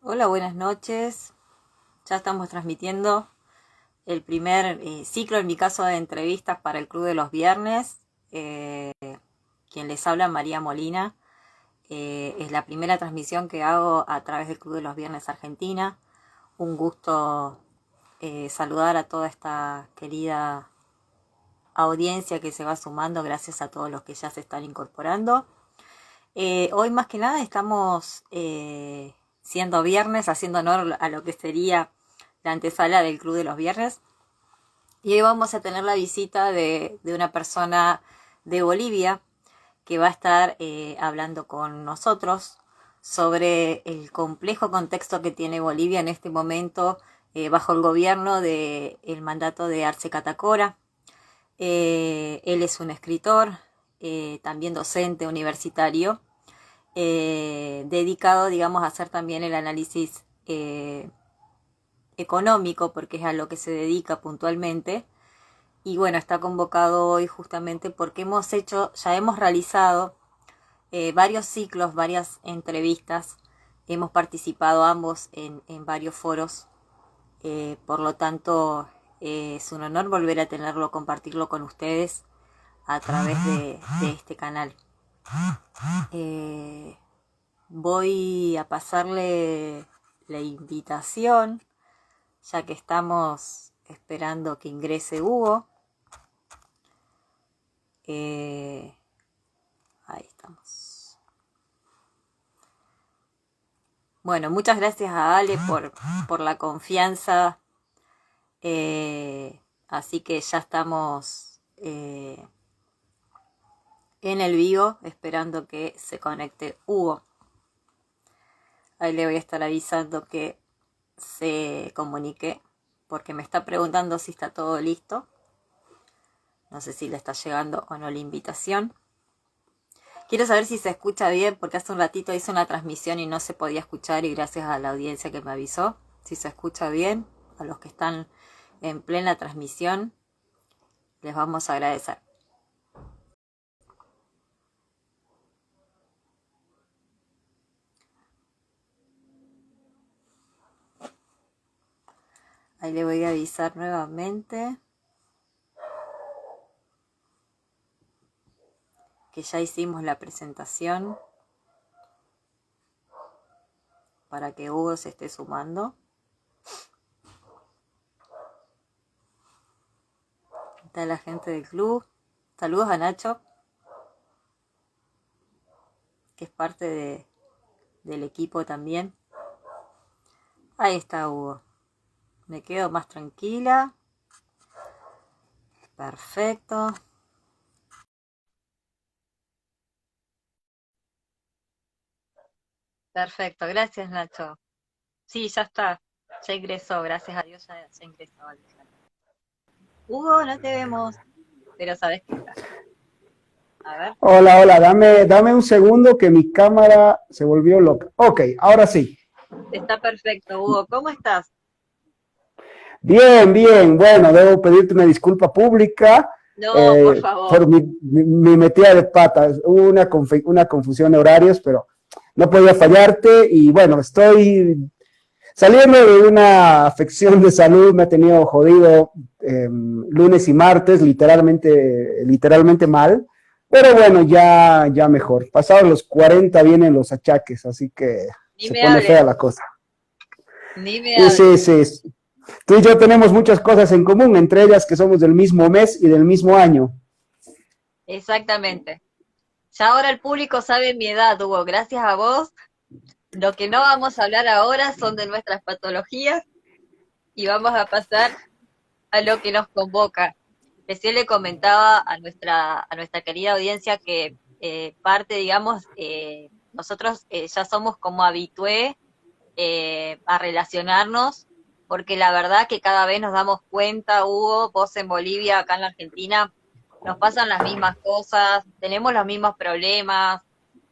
Hola, buenas noches. Ya estamos transmitiendo el primer ciclo, en mi caso, de entrevistas para el Club de los Viernes. Eh, Quien les habla, María Molina. Es la primera transmisión que hago a través del Club de los Viernes Argentina. Un gusto saludar a toda esta querida audiencia que se va sumando, gracias a todos los que ya se están incorporando. Hoy más que nada estamos siendo viernes, haciendo honor a lo que sería la antesala del Club de los Viernes. Y hoy vamos a tener la visita de una persona de Bolivia que va a estar hablando con nosotros sobre el complejo contexto que tiene Bolivia en este momento bajo el gobierno del mandato de Arce Catacora. Él es un escritor, también docente universitario, dedicado, digamos, a hacer también el análisis económico, porque es a lo que se dedica puntualmente. Y bueno, está convocado hoy justamente porque ya hemos realizado varios ciclos, varias entrevistas, hemos participado ambos en varios foros, por lo tanto es un honor volver a tenerlo, compartirlo con ustedes a través de este canal. Eh, Voy a pasarle la invitación, ya que estamos esperando que ingrese Hugo. Eh, Ahí estamos. Bueno, muchas gracias a Ale por la confianza. Así que ya estamos en el vivo, esperando que se conecte Hugo. Ahí le voy a estar avisando que se comunique, porque me está preguntando si está todo listo. No sé si le está llegando o no la invitación. Quiero saber si se escucha bien, porque hace un ratito hice una transmisión y no se podía escuchar, y gracias a la audiencia que me avisó. Si se escucha bien, a los que están en plena transmisión, les vamos a agradecer. Ahí le voy a avisar nuevamente que ya hicimos la presentación para que Hugo se esté sumando. Está la gente del club. Saludos a Nacho, que es parte del equipo también. Ahí está Hugo. Me quedo más tranquila. Perfecto. Perfecto, gracias Nacho. Sí, ya está. Ya ingresó, gracias a Dios ya ingresó. Hugo, no te vemos, pero sabes que está. A ver. Hola, hola, dame un segundo que mi cámara se volvió loca. Ok, ahora sí. Está perfecto, Hugo. ¿Cómo estás? Bien, bien. Bueno, debo pedirte una disculpa pública No, por favor. por mi metida de patas. Hubo una confusión de horarios, pero no podía fallarte. Y bueno, estoy saliendo de una afección de salud. Me ha tenido jodido lunes y martes, literalmente mal. Pero bueno, ya mejor. Pasados los 40 vienen los achaques, así que Ni se me pone fea hables, la cosa. ni me Y sí, hables. sí, tú y yo tenemos muchas cosas en común, entre ellas que somos del mismo mes y del mismo año. Exactamente. Ya ahora el público sabe mi edad, Hugo. Gracias a vos. Lo que no vamos a hablar ahora son de nuestras patologías y vamos a pasar a lo que nos convoca. Recién le comentaba a nuestra querida audiencia que parte, digamos, nosotros ya somos como habitué a relacionarnos, porque la verdad que cada vez nos damos cuenta, Hugo, vos en Bolivia, acá en la Argentina, nos pasan las mismas cosas, tenemos los mismos problemas,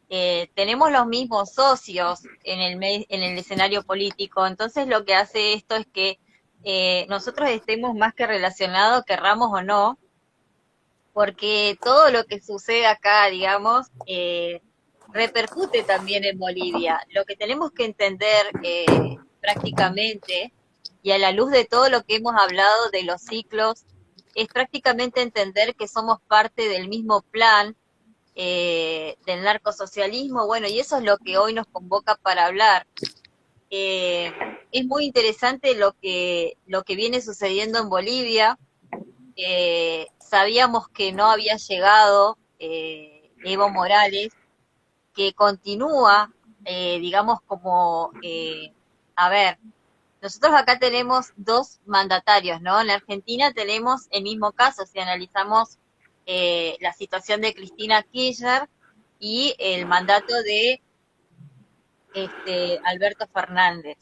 tenemos los mismos socios en el escenario político. Entonces lo que hace esto es que nosotros estemos más que relacionados, querramos o no, porque todo lo que sucede acá, digamos, repercute también en Bolivia. Lo que tenemos que entender prácticamente, y a la luz de todo lo que hemos hablado de los ciclos, es prácticamente entender que somos parte del mismo plan del narcosocialismo. Bueno, y eso es lo que hoy nos convoca para hablar. Eh, es muy interesante lo que viene sucediendo en Bolivia. Sabíamos que no había llegado Evo Morales, que continúa, digamos, como, a ver, nosotros acá tenemos dos mandatarios, ¿no? En la Argentina tenemos el mismo caso, si analizamos la situación de Cristina Kirchner y el mandato de Alberto Fernández.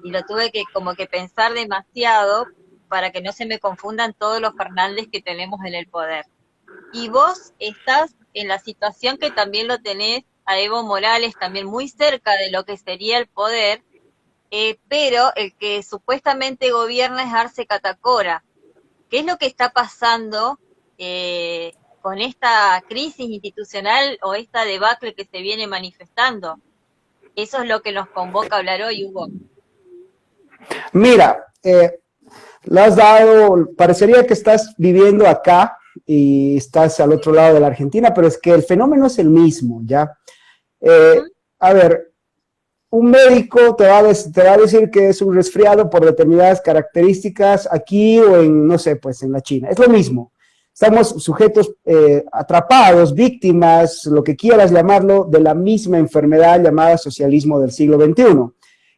Y lo tuve que como que pensar demasiado para que no se me confundan todos los Fernández que tenemos en el poder. Y vos estás en la situación que también lo tenés a Evo Morales, también muy cerca de lo que sería el poder, pero el que supuestamente gobierna es Arce Catacora. ¿Qué es lo que está pasando con esta crisis institucional o esta debacle que se viene manifestando? Eso es lo que nos convoca a hablar hoy, Hugo. Mira, lo has dado, parecería que estás viviendo acá y estás al otro lado de la Argentina, pero es que el fenómeno es el mismo, ¿ya? A ver, un médico te va a decir que es un resfriado por determinadas características aquí o en, no sé, pues en la China. Es lo mismo. Estamos sujetos atrapados, víctimas, lo que quieras llamarlo, de la misma enfermedad llamada socialismo del siglo XXI,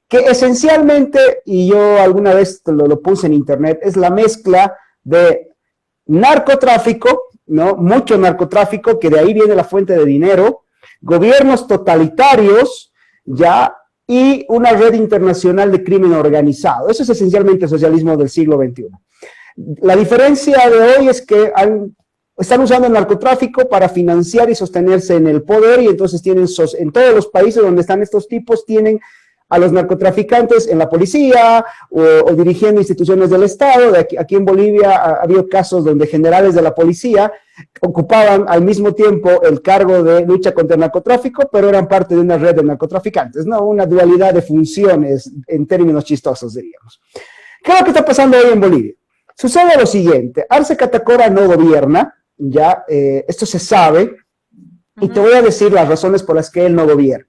que esencialmente, y yo alguna vez lo puse en internet, es la mezcla de narcotráfico, ¿no? Mucho narcotráfico, que de ahí viene la fuente de dinero, gobiernos totalitarios, ya, y una red internacional de crimen organizado. Eso es esencialmente el socialismo del siglo XXI. La diferencia de hoy es que están usando el narcotráfico para financiar y sostenerse en el poder, y entonces tienen, en todos los países donde están estos tipos, tienen a los narcotraficantes en la policía o dirigiendo instituciones del Estado. Aquí en Bolivia ha habido casos donde generales de la policía ocupaban al mismo tiempo el cargo de lucha contra el narcotráfico, pero eran parte de una red de narcotraficantes, ¿no? Una dualidad de funciones en términos chistosos, diríamos. ¿Qué es lo que está pasando hoy en Bolivia? Sucede lo siguiente: Arce Catacora no gobierna, ya, esto se sabe, y te voy a decir las razones por las que él no gobierna.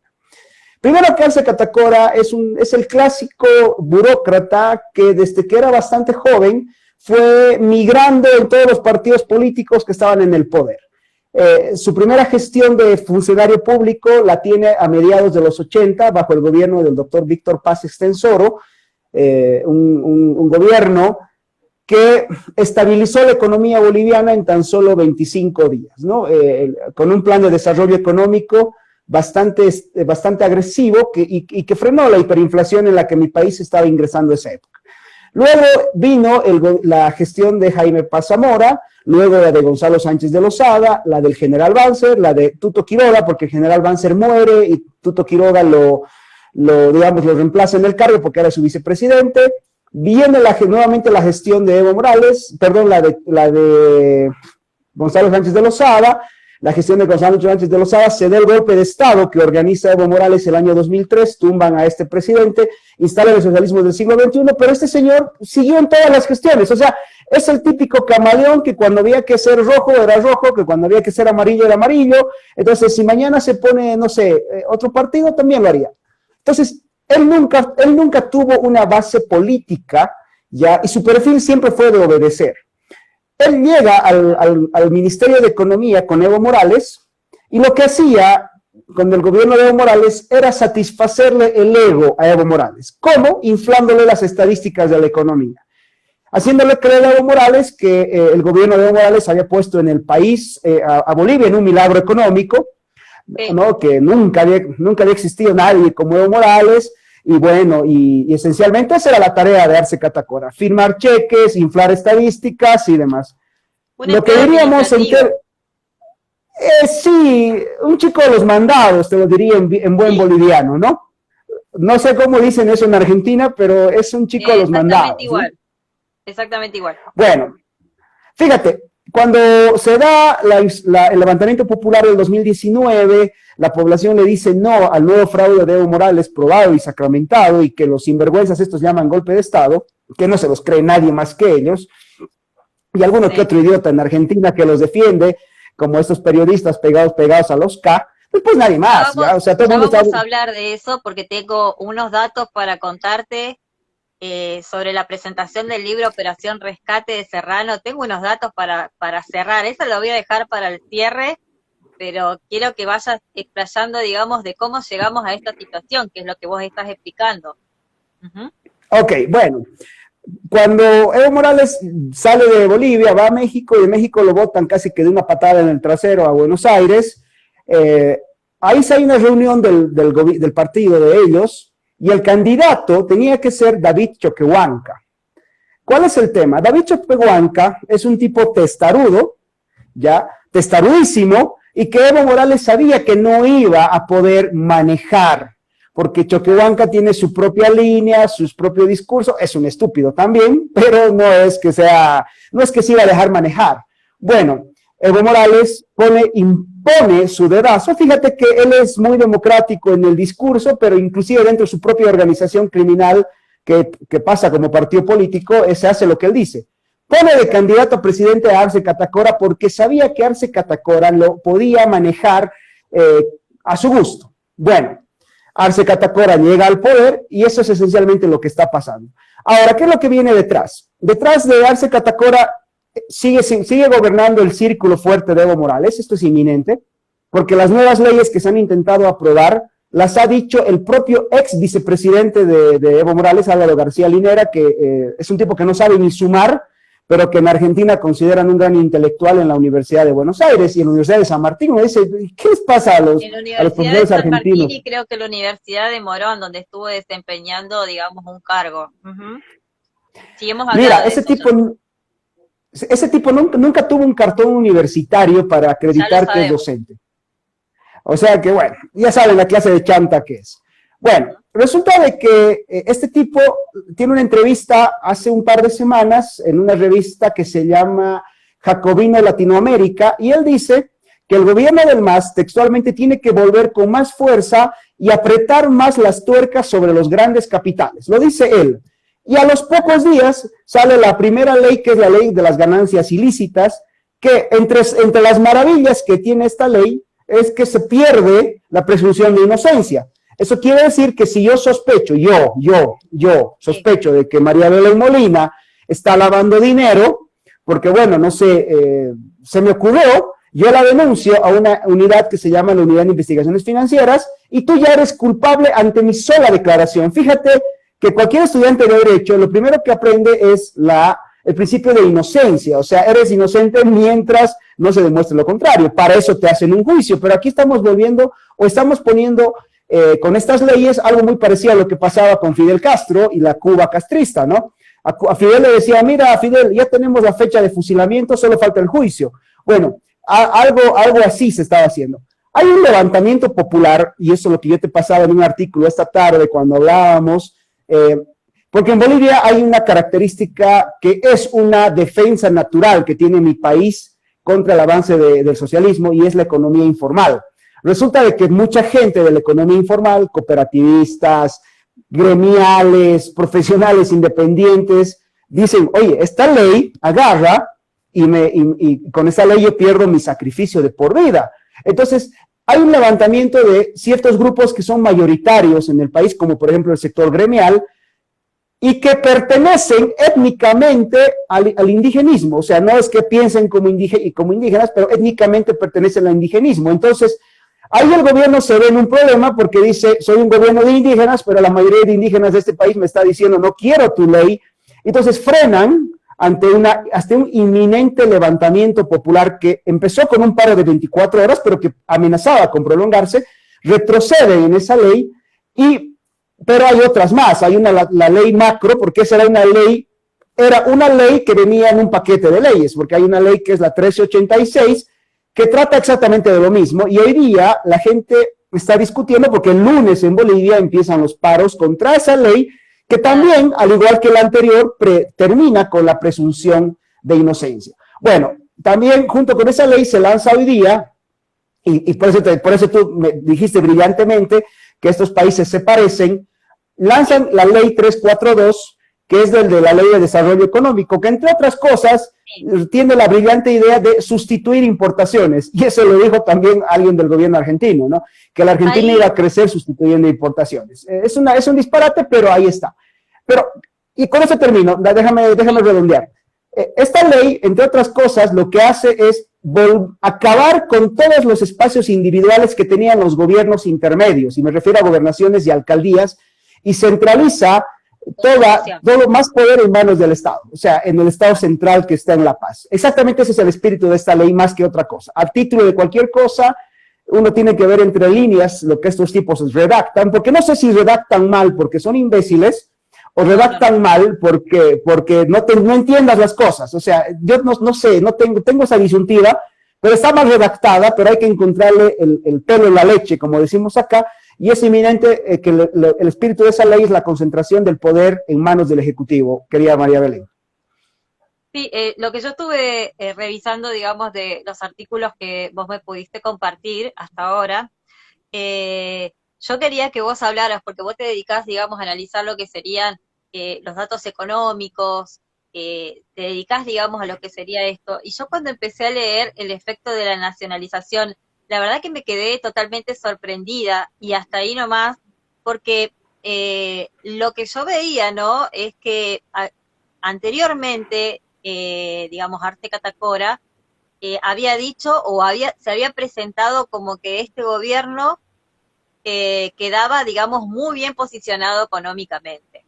Primero, que Arce Catacora es el clásico burócrata que desde que era bastante joven fue migrando en todos los partidos políticos que estaban en el poder. Su primera gestión de funcionario público la tiene a mediados de los 80 bajo el gobierno del doctor Víctor Paz Extensoro, un gobierno que estabilizó la economía boliviana en tan solo 25 días, ¿no? Con un plan de desarrollo económico bastante agresivo y que frenó la hiperinflación en la que mi país estaba ingresando esa época. Luego vino la gestión de Jaime Paz Zamora, luego la de Gonzalo Sánchez de Lozada, la del general Banzer, la de Tuto Quiroga, porque el general Banzer muere y Tuto Quiroga lo reemplaza en el cargo porque era su vicepresidente. Viene nuevamente la gestión de Evo Morales, perdón, la de Gonzalo Sánchez de Lozada. La gestión de Gonzalo Sánchez de Lozada, se da el golpe de Estado que organiza Evo Morales el año 2003, tumban a este presidente, instalan el socialismo del siglo XXI, pero este señor siguió en todas las gestiones. O sea, es el típico camaleón que cuando había que ser rojo era rojo, que cuando había que ser amarillo era amarillo. Entonces, si mañana se pone, no sé, otro partido, también lo haría. Entonces, él nunca tuvo una base política, ya, y su perfil siempre fue de obedecer. Él llega al Ministerio de Economía con Evo Morales, y lo que hacía con el gobierno de Evo Morales era satisfacerle el ego a Evo Morales. ¿Cómo? Inflándole las estadísticas de la economía. Haciéndole creer a Evo Morales que el gobierno de Evo Morales había puesto en el país, a Bolivia, en un milagro económico, ¿no? Que nunca había existido nadie como Evo Morales. Y bueno, y esencialmente esa era la tarea de Arce Catacora: firmar cheques, inflar estadísticas y demás. Lo que diríamos sí, un chico de los mandados, te lo diría en buen boliviano, ¿no? No sé cómo dicen eso en Argentina, pero es un chico de los mandados. Igual, ¿no? Exactamente igual. Bueno, fíjate, Cuando se da el levantamiento popular del 2019, la población le dice no al nuevo fraude de Evo Morales probado y sacramentado, y que los sinvergüenzas estos llaman golpe de Estado, que no se los cree nadie más que ellos, y alguno que otro idiota en Argentina que los defiende, como estos periodistas pegados a los K, pues nadie más. Vamos, ¿ya? O sea, todo el mundo vamos a hablar de eso porque tengo unos datos para contarte sobre la presentación del libro Operación Rescate de Serrano. Tengo unos datos para cerrar, eso lo voy a dejar para el cierre, pero quiero que vayas explayando, digamos, de cómo llegamos a esta situación, que es lo que vos estás explicando. Ok, bueno, cuando Evo Morales sale de Bolivia, va a México, y de México lo botan casi que de una patada en el trasero a Buenos Aires. Ahí se hay una reunión del partido de ellos, y el candidato tenía que ser David Choquehuanca. ¿Cuál es el tema? David Choquehuanca es un tipo testarudo, ya, testarudísimo, y que Evo Morales sabía que no iba a poder manejar, porque Choquehuanca tiene su propia línea, su propio discurso, es un estúpido también, pero no es que se iba a dejar manejar. Bueno, Evo Morales impone su dedazo. Fíjate que él es muy democrático en el discurso, pero inclusive dentro de su propia organización criminal que pasa como partido político, se hace lo que él dice. Pone de candidato a presidente a Arce Catacora porque sabía que Arce Catacora lo podía manejar a su gusto. Bueno, Arce Catacora llega al poder y eso es esencialmente lo que está pasando. Ahora, ¿qué es lo que viene detrás? Detrás de Arce Catacora sigue gobernando el círculo fuerte de Evo Morales. Esto es inminente, porque las nuevas leyes que se han intentado aprobar las ha dicho el propio ex vicepresidente de Evo Morales, Álvaro García Linera, que es un tipo que no sabe ni sumar, pero que en Argentina consideran un gran intelectual en la Universidad de Buenos Aires y en la Universidad de San Martín. Me dice, ¿qué les pasa a los profesores argentinos? Y creo que la Universidad de Morón, donde estuvo desempeñando, digamos, un cargo. Mira, ese tipo nunca tuvo un cartón universitario para acreditar que es docente. O sea que, bueno, ya saben la clase de chanta que es. Bueno, resulta de que este tipo tiene una entrevista hace un par de semanas en una revista que se llama Jacobino Latinoamérica, y él dice que el gobierno del MAS textualmente tiene que volver con más fuerza y apretar más las tuercas sobre los grandes capitales. Lo dice él. Y a los pocos días sale la primera ley, que es la ley de las ganancias ilícitas, que entre las maravillas que tiene esta ley es que se pierde la presunción de inocencia. Eso quiere decir que si yo sospecho, yo sospecho de que María Belén Molina está lavando dinero, porque bueno, no sé, se me ocurrió, yo la denuncio a una unidad que se llama la Unidad de Investigaciones Financieras, y tú ya eres culpable ante mi sola declaración. Fíjate que cualquier estudiante de Derecho lo primero que aprende es el principio de inocencia, o sea, eres inocente mientras no se demuestre lo contrario. Para eso te hacen un juicio, pero aquí estamos estamos poniendo con estas leyes algo muy parecido a lo que pasaba con Fidel Castro y la Cuba castrista, ¿no? A Fidel le decía, mira, Fidel, ya tenemos la fecha de fusilamiento, solo falta el juicio. Bueno, algo así se estaba haciendo. Hay un levantamiento popular, y eso es lo que yo te pasaba en un artículo esta tarde cuando hablábamos, porque en Bolivia hay una característica que es una defensa natural que tiene mi país contra el avance del socialismo, y es la economía informal. Resulta de que mucha gente de la economía informal, cooperativistas, gremiales, profesionales independientes, dicen, oye, esta ley agarra y con esa ley yo pierdo mi sacrificio de por vida. Entonces, hay un levantamiento de ciertos grupos que son mayoritarios en el país, como por ejemplo el sector gremial, y que pertenecen étnicamente al indigenismo. O sea, no es que piensen como indígenas, pero étnicamente pertenecen al indigenismo. Entonces, ahí el gobierno se ve en un problema porque dice, soy un gobierno de indígenas, pero la mayoría de indígenas de este país me está diciendo, no quiero tu ley. Entonces frenan hasta un inminente levantamiento popular que empezó con un paro de 24 horas, pero que amenazaba con prolongarse, retroceden en esa ley, pero hay otras más. Hay la ley macro, porque esa era una ley que venía en un paquete de leyes, porque hay una ley que es la 1386, que trata exactamente de lo mismo, y hoy día la gente está discutiendo porque el lunes en Bolivia empiezan los paros contra esa ley, que también, al igual que la anterior, termina con la presunción de inocencia. Bueno, también junto con esa ley se lanza hoy día, y por eso tú me dijiste brillantemente que estos países se parecen, lanzan la ley 342, que es de la ley de desarrollo económico, que entre otras cosas tiene la brillante idea de sustituir importaciones, y eso lo dijo también alguien del gobierno argentino, ¿no? Que la Argentina iba a crecer sustituyendo importaciones. Es un disparate, pero ahí está. Pero, y con eso termino, déjame redondear. Esta ley, entre otras cosas, lo que hace es acabar con todos los espacios individuales que tenían los gobiernos intermedios, y me refiero a gobernaciones y alcaldías, y centraliza todo más poder en manos del Estado, o sea, en el Estado central que está en La Paz. Exactamente ese es el espíritu de esta ley más que otra cosa. A título de cualquier cosa, uno tiene que ver entre líneas lo que estos tipos redactan, porque no sé si redactan mal porque son imbéciles, o redactan mal porque no entiendas las cosas. O sea, yo no sé, no tengo esa disyuntiva, pero está mal redactada, pero hay que encontrarle el pelo en la leche, como decimos acá, y es eminente que el espíritu de esa ley es la concentración del poder en manos del Ejecutivo, querida María Belén. Sí, lo que yo estuve revisando, digamos, de los artículos que vos me pudiste compartir hasta ahora, yo quería que vos hablaras, porque vos te dedicás, digamos, a analizar lo que serían los datos económicos, te dedicás, digamos, a lo que sería esto. Y yo cuando empecé a leer el efecto de la nacionalización, la verdad que me quedé totalmente sorprendida, y hasta ahí nomás, porque lo que yo veía, ¿no?, es que anteriormente, digamos, Arte Catacora había dicho o se había presentado como que este gobierno quedaba, digamos, muy bien posicionado económicamente.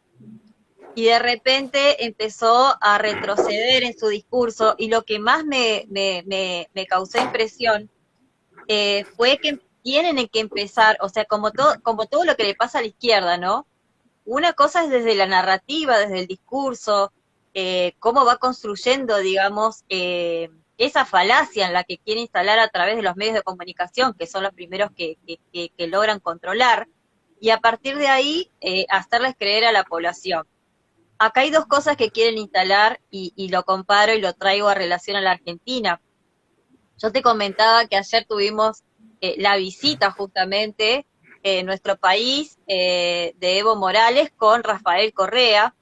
Y de repente empezó a retroceder en su discurso, y lo que más me causó impresión fue que tienen que empezar, o sea, como todo lo que le pasa a la izquierda, ¿no? Una cosa es desde la narrativa, desde el discurso, cómo va construyendo, digamos, esa falacia en la que quiere instalar a través de los medios de comunicación, que son los primeros que logran controlar, y a partir de ahí hacerles creer a la población. Acá hay dos cosas que quieren instalar, y lo comparo y lo traigo a relación a la Argentina. Yo te comentaba que ayer tuvimos la visita justamente en nuestro país de Evo Morales con Rafael Correa.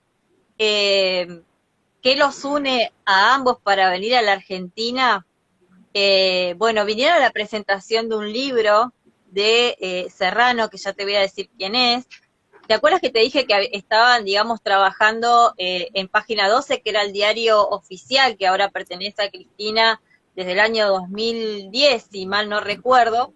¿Qué los une a ambos para venir a la Argentina? Bueno, vinieron a la presentación de un libro de Serrano, que ya te voy a decir quién es. ¿Te acuerdas que te dije que estaban, digamos, trabajando en Página 12, que era el diario oficial que ahora pertenece a Cristina desde el año 2010, si mal no recuerdo?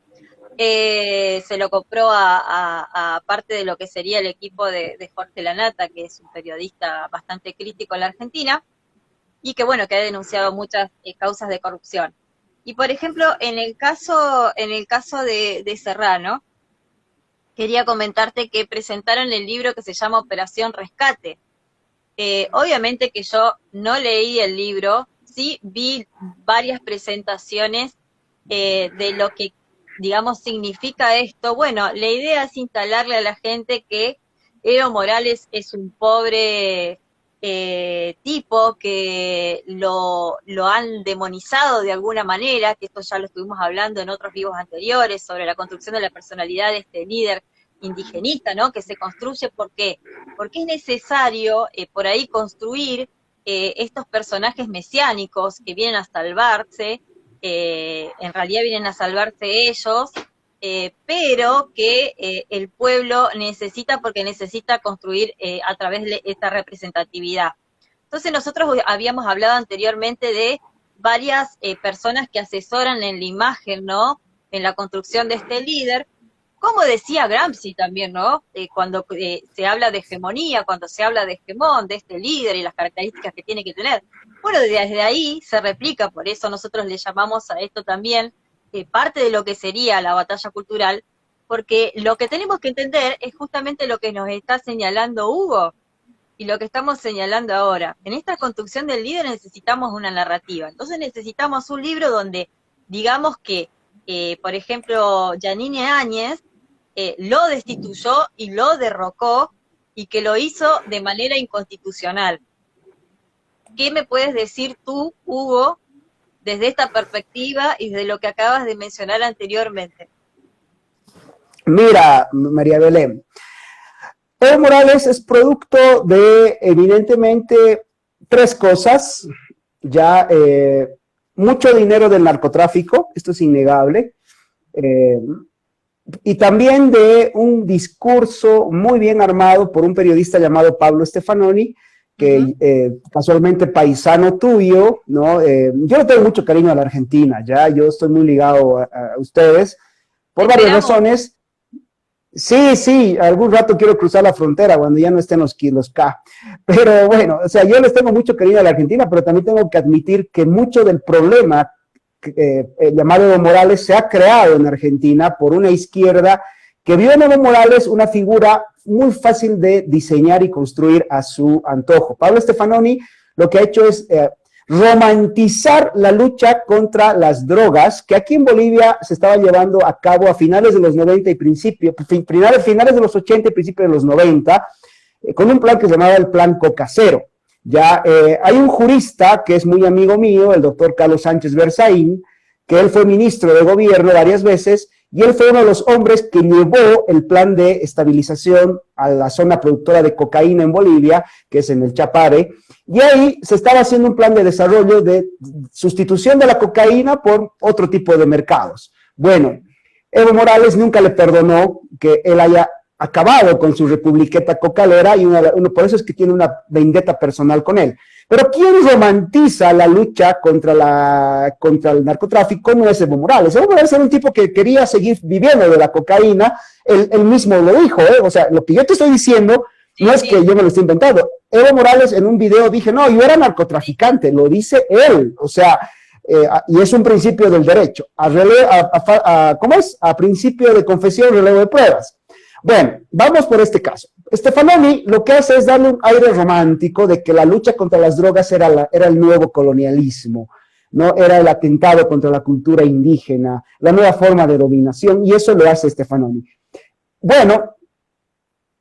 Se lo compró a parte de lo que sería el equipo de Jorge Lanata, que es un periodista bastante crítico en la Argentina, y que, bueno, que ha denunciado muchas causas de corrupción. Y, por ejemplo, en el caso de Serrano, quería comentarte que presentaron el libro que se llama Operación Rescate. Obviamente que yo no leí el libro, sí vi varias presentaciones de lo que, digamos, significa esto. Bueno, la idea es instalarle a la gente que Evo Morales es un pobre tipo, que lo han demonizado de alguna manera, que esto ya lo estuvimos hablando en otros vivos anteriores, sobre la construcción de la personalidad de este líder indigenista, ¿no?, que se construye. ¿Por qué? Porque es necesario por ahí construir estos personajes mesiánicos que vienen a salvarse, en realidad vienen a salvarse ellos, pero que el pueblo necesita, porque necesita construir a través de esta representatividad. Entonces nosotros habíamos hablado anteriormente de varias personas que asesoran en la imagen, ¿no?, en la construcción de este líder, como decía Gramsci también, ¿no?, cuando se habla de hegemonía, cuando se habla de hegemón, de este líder y las características que tiene que tener. Bueno, desde ahí se replica, por eso nosotros le llamamos a esto también parte de lo que sería la batalla cultural, porque lo que tenemos que entender es justamente lo que nos está señalando Hugo y lo que estamos señalando ahora. En esta construcción del líder necesitamos una narrativa, entonces necesitamos un libro donde digamos que, por ejemplo, Yanine Áñez lo destituyó y lo derrocó, y que lo hizo de manera inconstitucional. ¿Qué me puedes decir tú, Hugo, desde esta perspectiva y desde lo que acabas de mencionar anteriormente? Mira, María Belén, Evo Morales es producto de, evidentemente, tres cosas. Ya, mucho dinero del narcotráfico, esto es innegable, y también de un discurso muy bien armado por un periodista llamado Pablo Stefanoni, que casualmente paisano tuyo, ¿no? Yo le tengo mucho cariño a la Argentina, ya, yo estoy muy ligado a ustedes, por varias razones. Sí, algún rato quiero cruzar la frontera cuando ya no estén los K. Pero bueno, o sea, yo les tengo mucho cariño a la Argentina, pero también tengo que admitir que mucho del problema llamado Evo Morales se ha creado en Argentina por una izquierda que vio en Evo Morales una figura muy fácil de diseñar y construir a su antojo. Pablo Stefanoni lo que ha hecho es romantizar la lucha contra las drogas, que aquí en Bolivia se estaba llevando a cabo a finales de los 90 y finales de los 80 y principios de los 90, con un plan que se llamaba el Plan Coca Cero. Ya hay un jurista que es muy amigo mío, el doctor Carlos Sánchez Berzaín, que él fue ministro de gobierno varias veces, y él fue uno de los hombres que llevó el plan de estabilización a la zona productora de cocaína en Bolivia, que es en el Chapare, y ahí se estaba haciendo un plan de desarrollo de sustitución de la cocaína por otro tipo de mercados. Bueno, Evo Morales nunca le perdonó que él haya acabado con su republiqueta cocalera, y por eso es que tiene una vendetta personal con él. Pero ¿quién romantiza la lucha contra el narcotráfico? No es Evo Morales. Evo Morales era un tipo que quería seguir viviendo de la cocaína, él mismo lo dijo, o sea, lo que yo te estoy diciendo no es que yo me lo esté inventando. Evo Morales en un video dije, no, yo era narcotraficante, lo dice él, o sea, y es un principio del derecho. ¿Cómo es? A principio de confesión, relevo de pruebas. Bueno, vamos por este caso. Stefanoni lo que hace es darle un aire romántico de que la lucha contra las drogas era el nuevo colonialismo, ¿no? Era el atentado contra la cultura indígena, la nueva forma de dominación, y eso lo hace Stefanoni. Bueno,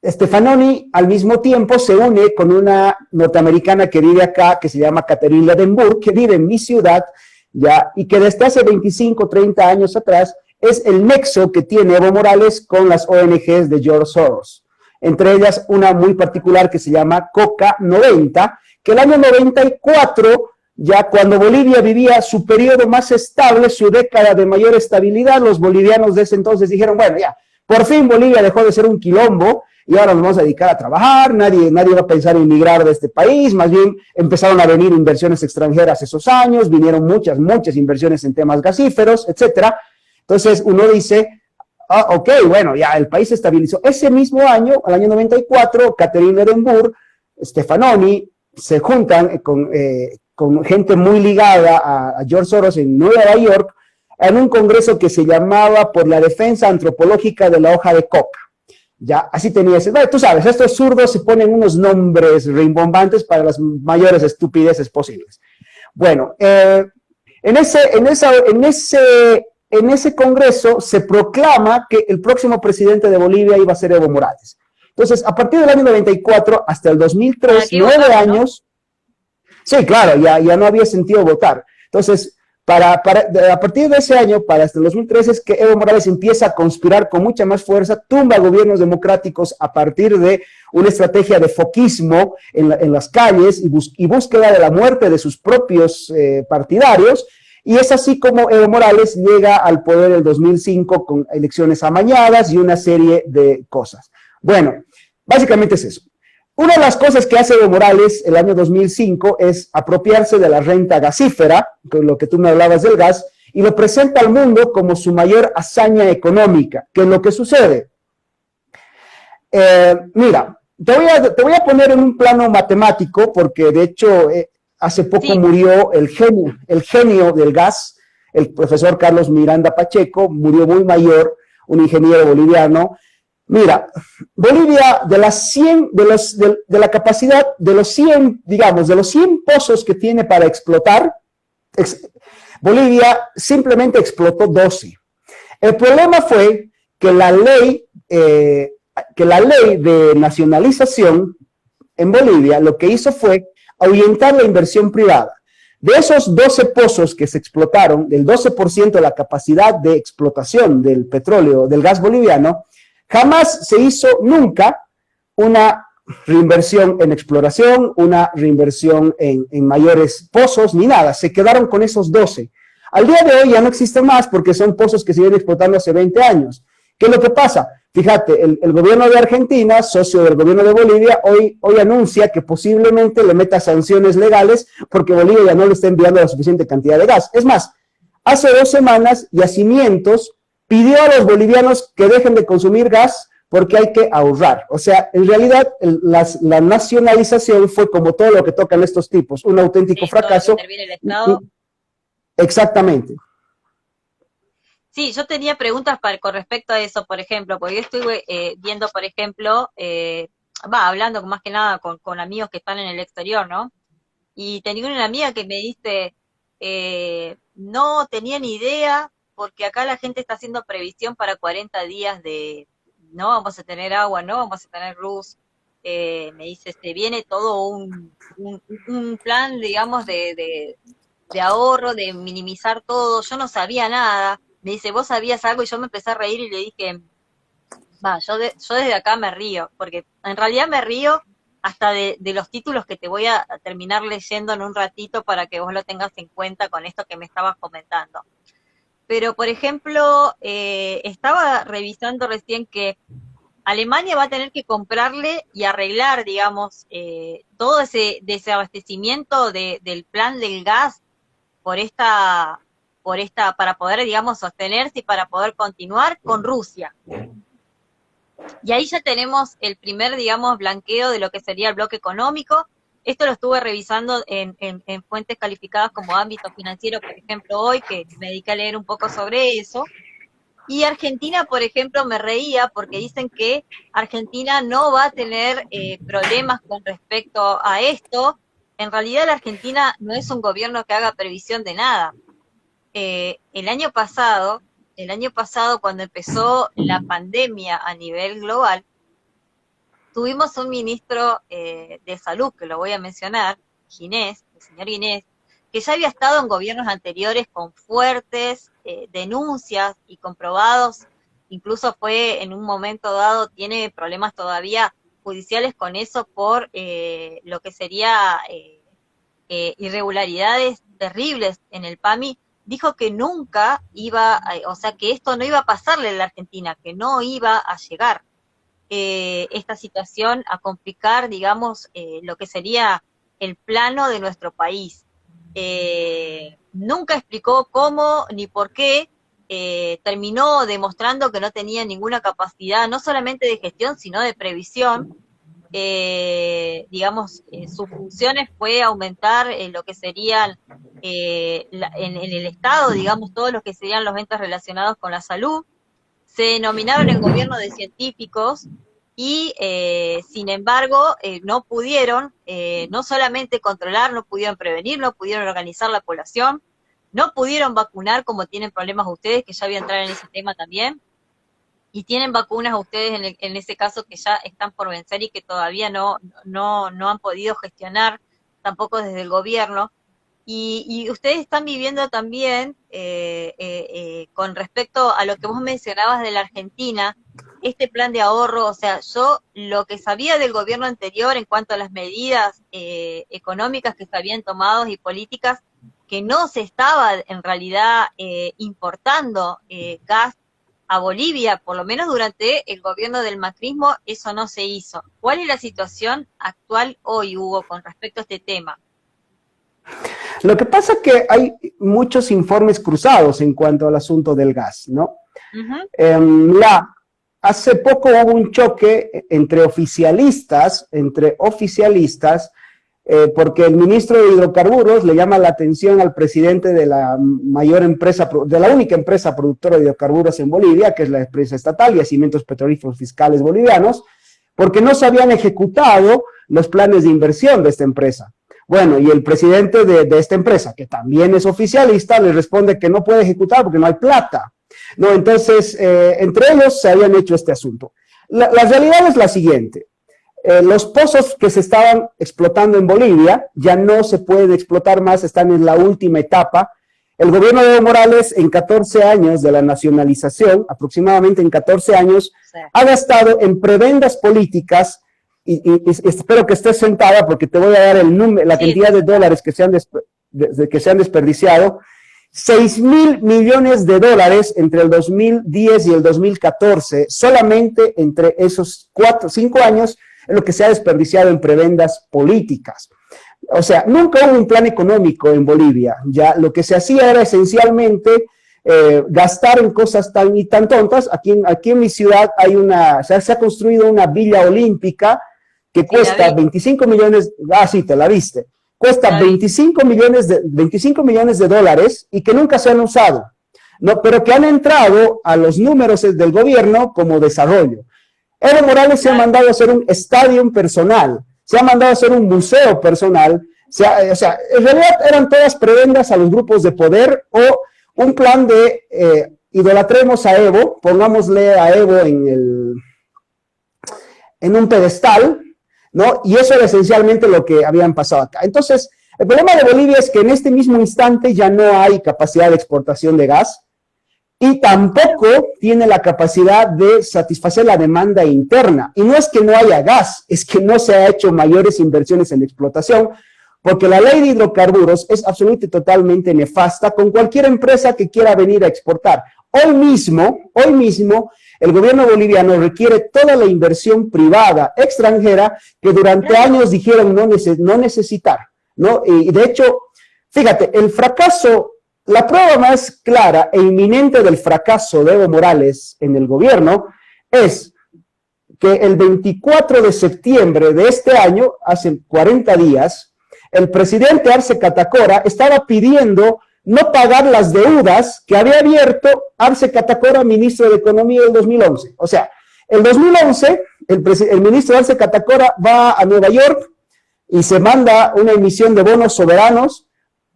Stefanoni al mismo tiempo se une con una norteamericana que vive acá, que se llama Catherine Ladenburg, que vive en mi ciudad, ya, y que desde hace 25, 30 años atrás es el nexo que tiene Evo Morales con las ONGs de George Soros. Entre ellas una muy particular que se llama Coca 90, que el año 94, ya cuando Bolivia vivía su periodo más estable, su década de mayor estabilidad, los bolivianos de ese entonces dijeron, bueno, ya, por fin Bolivia dejó de ser un quilombo y ahora nos vamos a dedicar a trabajar, nadie va a pensar en emigrar de este país, más bien empezaron a venir inversiones extranjeras esos años, vinieron muchas inversiones en temas gasíferos, etcétera. Entonces uno dice, ok, bueno, ya el país se estabilizó. Ese mismo año, al año 94, Catherine Ladenburg, Stefanoni, se juntan con gente muy ligada a George Soros en Nueva York, en un congreso que se llamaba por la defensa antropológica de la hoja de coca. Ya, así tenía ese. Bueno, tú sabes, estos zurdos se ponen unos nombres rimbombantes para las mayores estupideces posibles. Bueno, en ese congreso se proclama que el próximo presidente de Bolivia iba a ser Evo Morales. Entonces, a partir del año 94 hasta el 2003, 9 años, ¿no? Sí, claro, ya no había sentido votar. Entonces, a partir de ese año, para hasta el 2003, es que Evo Morales empieza a conspirar con mucha más fuerza, tumba gobiernos democráticos a partir de una estrategia de foquismo en las calles y búsqueda de la muerte de sus propios partidarios. Y es así como Evo Morales llega al poder en el 2005 con elecciones amañadas y una serie de cosas. Bueno, básicamente es eso. Una de las cosas que hace Evo Morales el año 2005 es apropiarse de la renta gasífera, con lo que tú me hablabas del gas, y lo presenta al mundo como su mayor hazaña económica. ¿Qué es lo que sucede? Mira, te voy a poner en un plano matemático, porque de hecho hace poco murió el genio del gas, el profesor Carlos Miranda Pacheco, murió muy mayor, un ingeniero boliviano. Mira, Bolivia, de la capacidad, de los 100 pozos que tiene para explotar, Bolivia simplemente explotó 12. El problema fue que la ley de nacionalización en Bolivia lo que hizo fue ahuyentar la inversión privada. De esos 12 pozos que se explotaron, del 12% de la capacidad de explotación del petróleo, del gas boliviano, jamás se hizo nunca una reinversión en exploración, una reinversión en mayores pozos, ni nada. Se quedaron con esos 12. Al día de hoy ya no existen más porque son pozos que se vienen explotando hace 20 años. ¿Qué es lo que pasa? Fíjate, el gobierno de Argentina, socio del gobierno de Bolivia, hoy anuncia que posiblemente le meta sanciones legales porque Bolivia ya no le está enviando la suficiente cantidad de gas. Es más, hace 2 semanas, Yacimientos pidió a los bolivianos que dejen de consumir gas porque hay que ahorrar. O sea, en realidad la nacionalización fue como todo lo que tocan estos tipos, un auténtico fracaso. El Estado. Exactamente. Sí, yo tenía preguntas con respecto a eso, por ejemplo, porque yo estuve viendo, por ejemplo, hablando más que nada con amigos que están en el exterior, ¿no? Y tenía una amiga que me dice, no tenía ni idea, porque acá la gente está haciendo previsión para 40 días de no vamos a tener agua, no vamos a tener luz. Me dice, se viene todo un plan, digamos, de ahorro, de minimizar todo. Yo no sabía nada. Me dice, ¿vos sabías algo? Y yo me empecé a reír y le dije, yo desde acá me río, porque en realidad me río hasta de los títulos que te voy a terminar leyendo en un ratito para que vos lo tengas en cuenta con esto que me estabas comentando. Pero, por ejemplo, estaba revisando recién que Alemania va a tener que comprarle y arreglar, digamos, todo ese desabastecimiento del plan del gas para poder, digamos, sostenerse y para poder continuar con Rusia. Y ahí ya tenemos el primer, digamos, blanqueo de lo que sería el bloque económico. Esto lo estuve revisando en fuentes calificadas como ámbito financiero, por ejemplo, hoy, que me dediqué a leer un poco sobre eso. Y Argentina, por ejemplo, me reía porque dicen que Argentina no va a tener problemas con respecto a esto. En realidad la Argentina no es un gobierno que haga previsión de nada. El año pasado, cuando empezó la pandemia a nivel global, tuvimos un ministro de salud, que lo voy a mencionar, Ginés, el señor Ginés, que ya había estado en gobiernos anteriores con fuertes denuncias y comprobados, incluso fue en un momento dado, tiene problemas todavía judiciales con eso por lo que sería irregularidades terribles en el PAMI. Dijo que nunca iba, o sea, que esto no iba a pasarle en la Argentina, que no iba a llegar esta situación a complicar, digamos, lo que sería el plano de nuestro país. Nunca explicó cómo ni por qué, terminó demostrando que no tenía ninguna capacidad, no solamente de gestión, sino de previsión. Digamos, sus funciones fue aumentar lo que serían en el Estado, digamos, todos los que serían los entes relacionados con la salud. Se nominaron en gobierno de científicos y, sin embargo, no pudieron no solamente controlar, no pudieron prevenir, no pudieron organizar la población, no pudieron vacunar, como tienen problemas ustedes, que ya voy a entrar en ese tema también, y tienen vacunas ustedes en ese caso que ya están por vencer y que todavía no han podido gestionar tampoco desde el gobierno. Y ustedes están viviendo también, con respecto a lo que vos mencionabas de la Argentina, este plan de ahorro. O sea, yo lo que sabía del gobierno anterior en cuanto a las medidas económicas que se habían tomado y políticas, que no se estaba en realidad importando gas a Bolivia, por lo menos durante el gobierno del macrismo, eso no se hizo. ¿Cuál es la situación actual hoy, Hugo, con respecto a este tema? Lo que pasa es que hay muchos informes cruzados en cuanto al asunto del gas, ¿no? Uh-huh. Hace poco hubo un choque entre oficialistas, porque el ministro de Hidrocarburos le llama la atención al presidente de la mayor empresa, de la única empresa productora de hidrocarburos en Bolivia, que es la empresa estatal Yacimientos Petrolíferos Fiscales Bolivianos, porque no se habían ejecutado los planes de inversión de esta empresa. Bueno, y el presidente de esta empresa, que también es oficialista, le responde que no puede ejecutar porque no hay plata. No, entonces, entre ellos se habían hecho este asunto. La realidad es la siguiente. los pozos que se estaban explotando en Bolivia ya no se puede explotar más, están en la última etapa. El gobierno de Evo Morales, en 14 años de la nacionalización, aproximadamente en 14 años, sí, ha gastado en prebendas políticas, y espero que estés sentada porque te voy a dar el número, la cantidad de dólares que se han desperdiciado, 6.000 millones de dólares entre el 2010 y el 2014, solamente entre esos 5 años, es lo que se ha desperdiciado en prebendas políticas. O sea, nunca hubo un plan económico en Bolivia. Ya lo que se hacía era esencialmente gastar en cosas tan tontas. Aquí en mi ciudad hay se ha construido una villa olímpica que cuesta 25 millones, sí, te la viste, cuesta 25 millones de dólares y que nunca se han usado, ¿no? Pero que han entrado a los números del gobierno como desarrollo. Evo Morales se ha mandado a hacer un estadio personal, se ha mandado a hacer un museo personal, o sea, en realidad eran todas prebendas a los grupos de poder o un plan de idolatremos a Evo, pongámosle a Evo en un pedestal, ¿no? Y eso era esencialmente lo que habían pasado acá. Entonces, el problema de Bolivia es que en este mismo instante ya no hay capacidad de exportación de gas y tampoco tiene la capacidad de satisfacer la demanda interna. Y no es que no haya gas, es que no se ha hecho mayores inversiones en explotación, porque la ley de hidrocarburos es absolutamente totalmente nefasta con cualquier empresa que quiera venir a exportar. Hoy mismo, el gobierno boliviano requiere toda la inversión privada extranjera que durante años dijeron no necesitar, ¿no? Y de hecho, fíjate, el fracaso, la prueba más clara e inminente del fracaso de Evo Morales en el gobierno es que el 24 de septiembre de este año, hace 40 días, el presidente Arce Catacora estaba pidiendo no pagar las deudas que había abierto Arce Catacora, ministro de Economía del 2011. O sea, el 2011, el ministro Arce Catacora va a Nueva York y se manda una emisión de bonos soberanos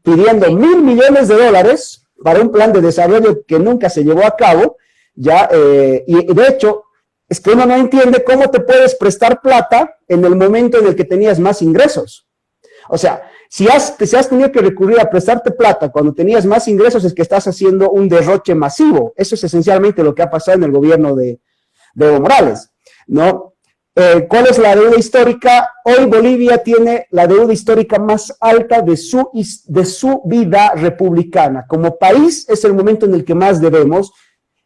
pidiendo $1.000 millones para un plan de desarrollo que nunca se llevó a cabo, ya, y de hecho, es que uno no entiende cómo te puedes prestar plata en el momento en el que tenías más ingresos. O sea, si has tenido que recurrir a prestarte plata cuando tenías más ingresos, es que estás haciendo un derroche masivo. Eso es esencialmente lo que ha pasado en el gobierno de Evo Morales, ¿no? ¿Cuál es la deuda histórica? Hoy Bolivia tiene la deuda histórica más alta de su vida republicana. Como país es el momento en el que más debemos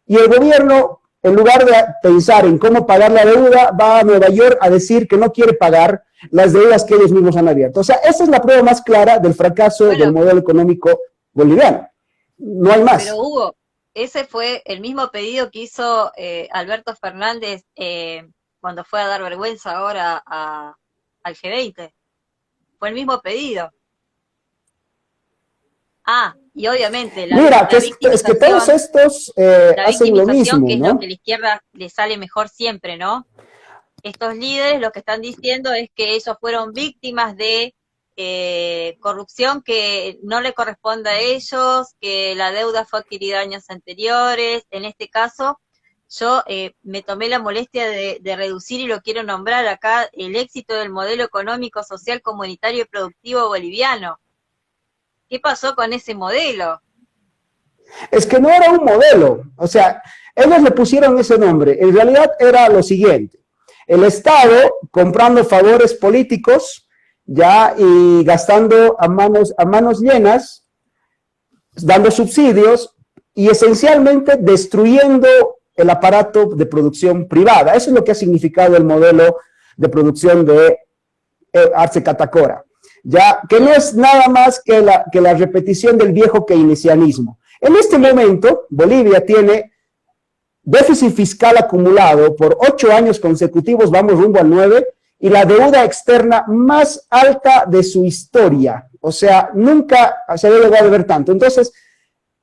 y el gobierno, en lugar de pensar en cómo pagar la deuda, va a Nueva York a decir que no quiere pagar las deudas que ellos mismos han abierto. O sea, esa es la prueba más clara del fracaso del modelo económico boliviano. No hay más. Pero Hugo, ese fue el mismo pedido que hizo Alberto Fernández cuando fue a dar vergüenza ahora al G20. Fue el mismo pedido. Y obviamente Mira, es que todos estos hacen lo mismo, que es ¿no? lo que a la izquierda le sale mejor siempre, ¿no? Estos líderes lo que están diciendo es que ellos fueron víctimas de corrupción que no le corresponde a ellos, que la deuda fue adquirida años anteriores. En este caso, yo me tomé la molestia de reducir y lo quiero nombrar acá, el éxito del modelo económico, social, comunitario y productivo boliviano. ¿Qué pasó con ese modelo? Es que no era un modelo, o sea, ellos le pusieron ese nombre, en realidad era lo siguiente: el Estado comprando favores políticos, ya, y gastando a manos llenas, dando subsidios y esencialmente destruyendo el aparato de producción privada. Eso es lo que ha significado el modelo de producción de Arce Catacora, ya, que no es nada más que la repetición del viejo keynesianismo. En este momento, Bolivia tiene déficit fiscal acumulado por 8 años consecutivos, vamos rumbo al 9, y la deuda externa más alta de su historia. O sea, nunca se había llegado a ver tanto. Entonces,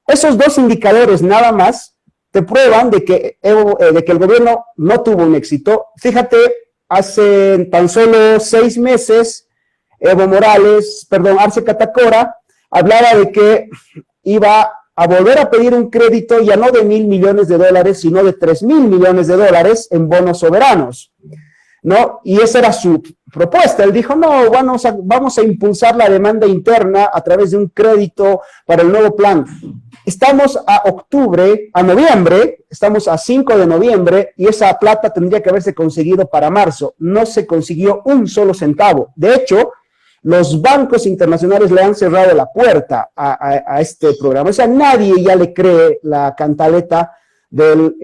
esos dos indicadores nada más te prueban de que el gobierno no tuvo un éxito. Fíjate, hace tan solo 6 meses, Arce Catacora hablaba de que iba a volver a pedir un crédito ya no de $1.000 millones, sino de $3.000 millones en bonos soberanos. ¿no? Y esa era su propuesta. Él dijo, no, vamos a impulsar la demanda interna a través de un crédito para el nuevo plan. Estamos a noviembre, estamos a 5 de noviembre y esa plata tendría que haberse conseguido para marzo. No se consiguió un solo centavo. De hecho, los bancos internacionales le han cerrado la puerta a este programa. O sea, nadie ya le cree la cantaleta del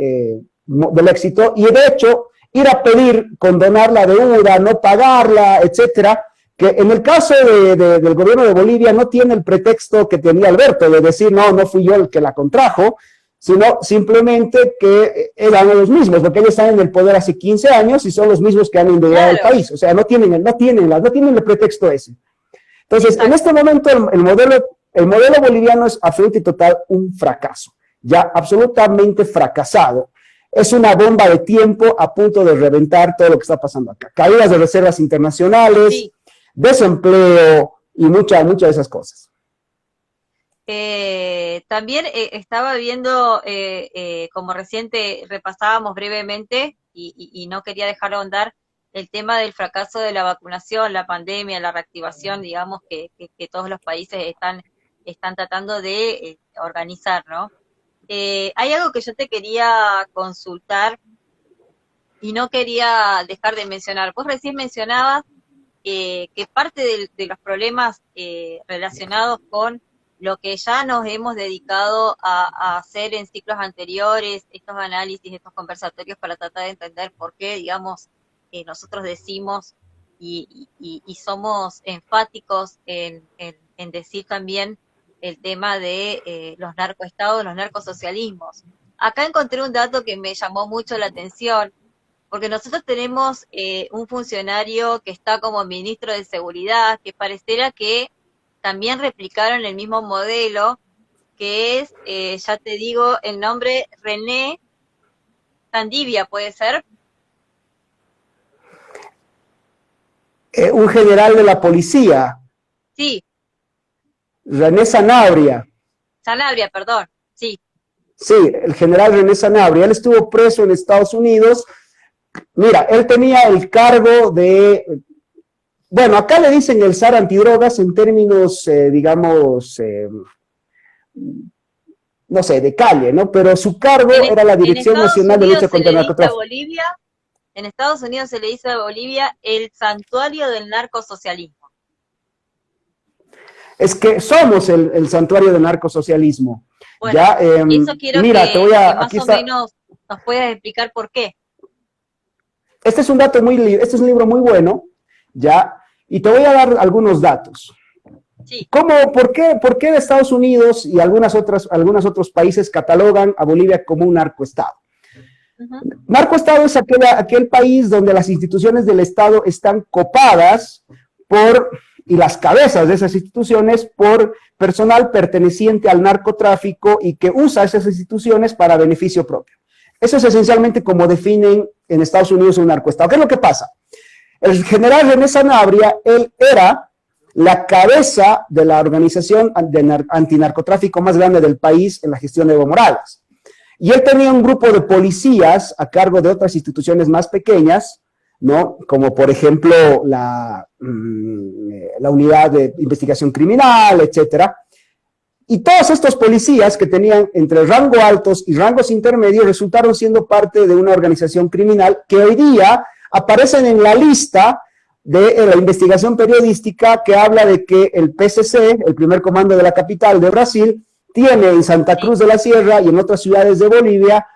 éxito, y de hecho ir a pedir condonar la deuda, no pagarla, etcétera, que en el caso del gobierno de Bolivia no tiene el pretexto que tenía Alberto de decir no fui yo el que la contrajo, sino simplemente que eran los mismos, porque ellos están en el poder hace 15 años y son los mismos que han endeudado el país, o sea, no tienen el pretexto ese. Entonces, exacto, en este momento el modelo boliviano es absolutamente y total un fracaso, ya absolutamente fracasado. Es una bomba de tiempo a punto de reventar todo lo que está pasando acá. Caídas de reservas internacionales, sí, desempleo y muchas de esas cosas. También estaba viendo, como reciente repasábamos brevemente, y no quería dejar de ahondar, el tema del fracaso de la vacunación, la pandemia, la reactivación, digamos, que todos los países están tratando de organizar, ¿no? Hay algo que yo te quería consultar y no quería dejar de mencionar. Vos recién mencionabas que parte de los problemas relacionados con lo que ya nos hemos dedicado a hacer en ciclos anteriores, estos análisis, estos conversatorios para tratar de entender por qué, digamos, nosotros decimos y somos enfáticos en decir también el tema de los narcoestados, los narcosocialismos. Acá encontré un dato que me llamó mucho la atención, porque nosotros tenemos un funcionario que está como ministro de Seguridad, que pareciera que también replicaron el mismo modelo, que es, ya te digo, el nombre René Sandivia, ¿puede ser? Un general de la policía. Sí. René Sanabria. Sanabria, perdón, sí. Sí, el general René Sanabria. Él estuvo preso en Estados Unidos. Mira, él tenía el cargo de... Bueno, acá le dicen el zar antidrogas en términos, digamos, no sé, de calle, ¿no? Pero su cargo era la Dirección Nacional de Lucha contra el Narcotráfico. En Estados Unidos se le dice a Bolivia el santuario del narcosocialismo. Es que somos el santuario del narcosocialismo. Bueno, ya, eso quiero mira, que más o menos nos puedas explicar por qué. Este es un libro muy bueno, ya, y te voy a dar algunos datos. Sí. ¿Por qué Estados Unidos y algunos otros países catalogan a Bolivia como un narcoestado? Narcoestado es aquel país donde las instituciones del Estado están copadas y las cabezas de esas instituciones por personal perteneciente al narcotráfico y que usa esas instituciones para beneficio propio. Eso es esencialmente como definen en Estados Unidos un narcoestado. ¿Qué es lo que pasa? El general René Sanabria, él era la cabeza de la organización antinarcotráfico más grande del país en la gestión de Evo Morales. Y él tenía un grupo de policías a cargo de otras instituciones más pequeñas, ¿no? Como por ejemplo la unidad de investigación criminal, etcétera. Y todos estos policías que tenían entre rangos altos y rangos intermedios resultaron siendo parte de una organización criminal que hoy día aparecen en la lista de la investigación periodística que habla de que el PCC, el primer comando de la capital de Brasil, tiene en Santa Cruz de la Sierra y en otras ciudades de Bolivia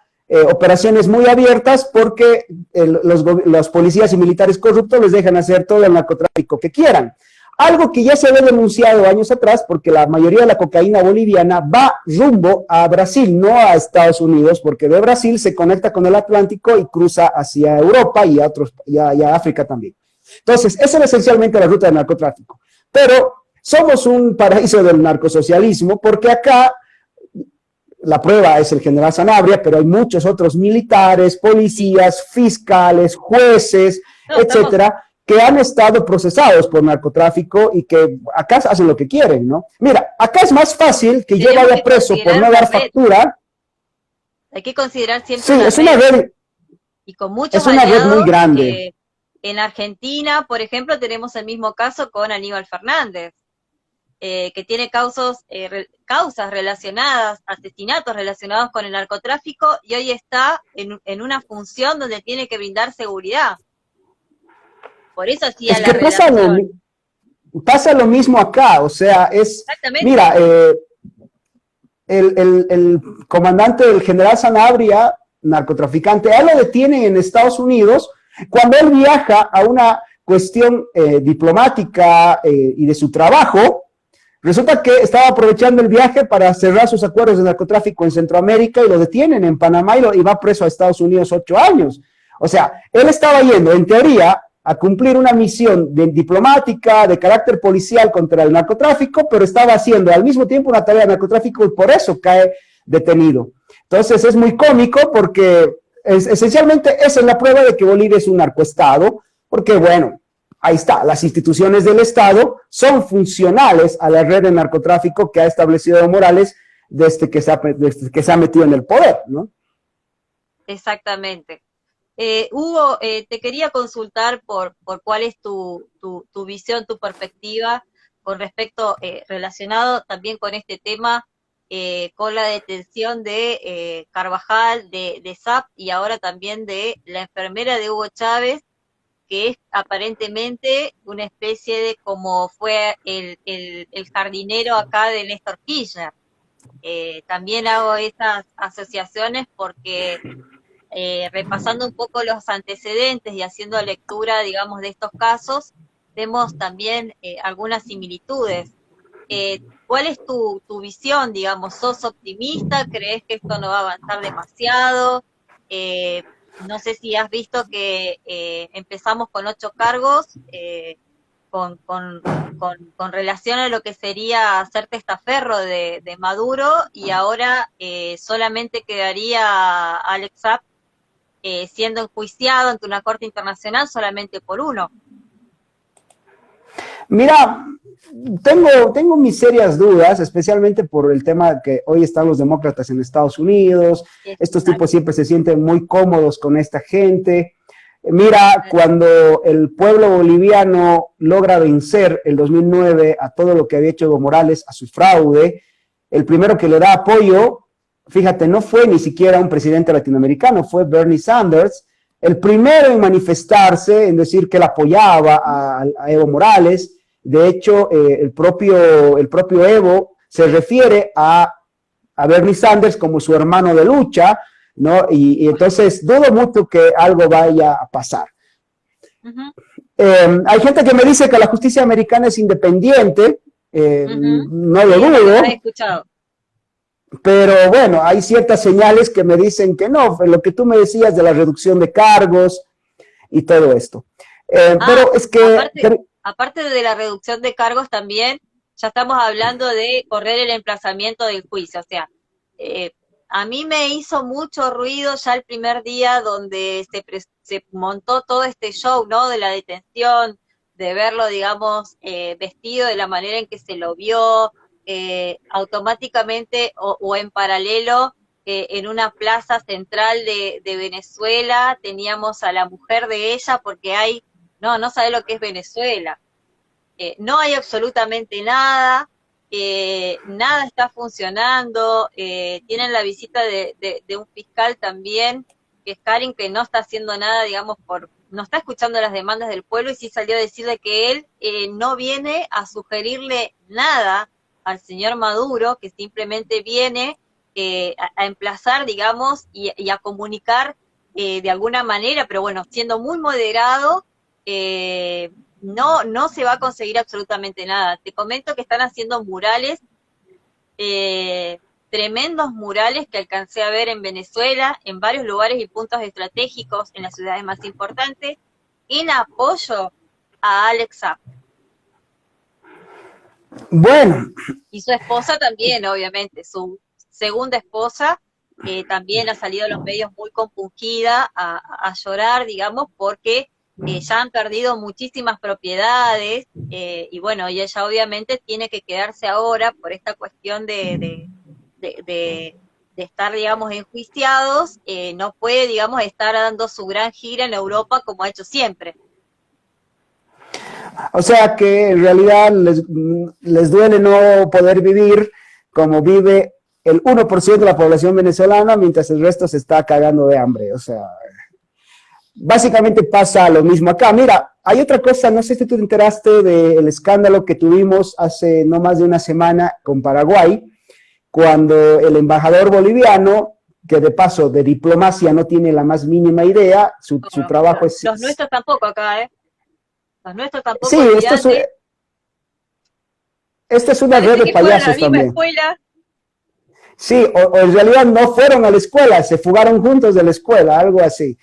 operaciones muy abiertas porque los policías y militares corruptos les dejan hacer todo el narcotráfico que quieran. Algo que ya se había denunciado años atrás porque la mayoría de la cocaína boliviana va rumbo a Brasil, no a Estados Unidos, porque de Brasil se conecta con el Atlántico y cruza hacia Europa y a África también. Entonces, esa es esencialmente la ruta del narcotráfico. Pero somos un paraíso del narcosocialismo porque acá la prueba es el general Sanabria, pero hay muchos otros militares, policías, fiscales, jueces, etcétera, que han estado procesados por narcotráfico y que acá hacen lo que quieren, ¿no? Mira, acá es más fácil que yo vaya preso por no dar factura. Hay que considerar siempre sí, es una red, y con muchos es una red muy grande. En Argentina, por ejemplo, tenemos el mismo caso con Aníbal Fernández, que tiene causas relacionadas, asesinatos relacionados con el narcotráfico, y hoy está en una función donde tiene que brindar seguridad. Por eso hacía Es la que relación. pasa lo mismo acá, o sea, Exactamente. mira, el comandante del general Sanabria, narcotraficante, a él lo detienen en Estados Unidos cuando él viaja a una cuestión diplomática y de su trabajo. Resulta que estaba aprovechando el viaje para cerrar sus acuerdos de narcotráfico en Centroamérica y lo detienen en Panamá y va preso a Estados Unidos 8 años. O sea, él estaba yendo, en teoría, a cumplir una misión diplomática, de carácter policial contra el narcotráfico, pero estaba haciendo al mismo tiempo una tarea de narcotráfico y por eso cae detenido. Entonces es muy cómico porque esencialmente esa es la prueba de que Bolivia es un narcoestado, porque bueno, ahí está, las instituciones del Estado son funcionales a la red de narcotráfico que ha establecido Evo Morales desde que se ha metido en el poder, ¿no? Exactamente. Hugo, te quería consultar por cuál es tu visión, tu perspectiva con respecto, relacionado también con este tema, con la detención de Carvajal, de SAP y ahora también de la enfermera de Hugo Chávez, que es aparentemente una especie de como fue el jardinero acá de Néstor Kirchner. También hago esas asociaciones porque repasando un poco los antecedentes y haciendo lectura, digamos, de estos casos, vemos también algunas similitudes. ¿Cuál es tu visión, digamos? ¿Sos optimista? ¿Crees que esto no va a avanzar demasiado? Eh, no sé si has visto que empezamos con 8 cargos, con relación a lo que sería ser testaferro de Maduro, y ahora solamente quedaría Alex Saab siendo enjuiciado ante una corte internacional solamente por uno. Mira, tengo mis serias dudas, especialmente por el tema que hoy están los demócratas en Estados Unidos. Estos tipos Exacto. siempre se sienten muy cómodos con esta gente. Mira, cuando el pueblo boliviano logra vencer el 2009 a todo lo que había hecho Evo Morales, a su fraude, el primero que le da apoyo, fíjate, no fue ni siquiera un presidente latinoamericano, fue Bernie Sanders, el primero en manifestarse, en decir que él apoyaba a Evo Morales. De hecho, el propio Evo se refiere a Bernie Sanders como su hermano de lucha, ¿no? Y entonces dudo mucho que algo vaya a pasar. Uh-huh. Hay gente que me dice que la justicia americana es independiente, Uh-huh. no lo Sí, es lo que más he dudo, escuchado. pero bueno, hay ciertas señales que me dicen que no, lo que tú me decías de la reducción de cargos y todo esto. Ah, Pero es que, aparte de la reducción de cargos también, ya estamos hablando de correr el emplazamiento del juicio. O sea, eh, a mí me hizo mucho ruido ya el primer día donde se montó todo este show, ¿no? De la detención, de verlo, digamos, vestido de la manera en que se lo vio, automáticamente o en paralelo. En una plaza central de Venezuela teníamos a la mujer de ella, porque no sabe lo que es Venezuela. No hay absolutamente nada, nada está funcionando, tienen la visita de un fiscal también, que es Karin, que no está haciendo nada, digamos, no está escuchando las demandas del pueblo, y sí salió a decirle que él no viene a sugerirle nada al señor Maduro, que simplemente viene a emplazar, digamos, y a comunicar de alguna manera, pero bueno, siendo muy moderado. No se va a conseguir absolutamente nada. Te comento que están haciendo murales, eh, tremendos murales que alcancé a ver en Venezuela, en varios lugares y puntos estratégicos, en las ciudades más importantes, en apoyo a Alexa. bueno, Y su esposa también, obviamente, su segunda esposa, también ha salido a los medios muy compungida a llorar, digamos, porque ya han perdido muchísimas propiedades, y bueno, y ella obviamente tiene que quedarse ahora por esta cuestión de, de, de estar, digamos, enjuiciados, no puede, digamos, estar dando su gran gira en Europa como ha hecho siempre. O sea que en realidad les duele no poder vivir como vive el 1% de la población venezolana, mientras el resto se está cagando de hambre. O sea, básicamente pasa lo mismo acá. Mira, hay otra cosa, no sé si tú te enteraste del escándalo que tuvimos hace no más de una semana con Paraguay, cuando el embajador boliviano, que de paso de diplomacia no tiene la más mínima idea, su trabajo es... Los nuestros tampoco acá, ¿eh? Los nuestros tampoco, Sí, esta es una red parece de que fueron a la payasos misma también. escuela. Sí, o en realidad no fueron a la escuela, se fugaron juntos de la escuela, algo así.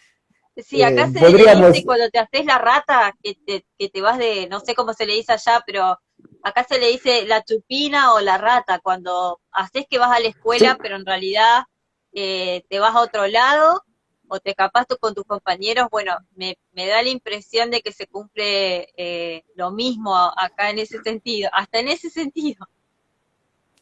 Sí, acá se le Podríamos... dice cuando te haces la rata, que te vas de, no sé cómo se le dice allá, pero acá se le dice la chupina o la rata, cuando haces que vas a la Sí, escuela, pero en realidad te vas a otro lado o te escapas tú con tus compañeros. Bueno, me da la impresión de que se cumple lo mismo acá en ese sentido, hasta en ese sentido.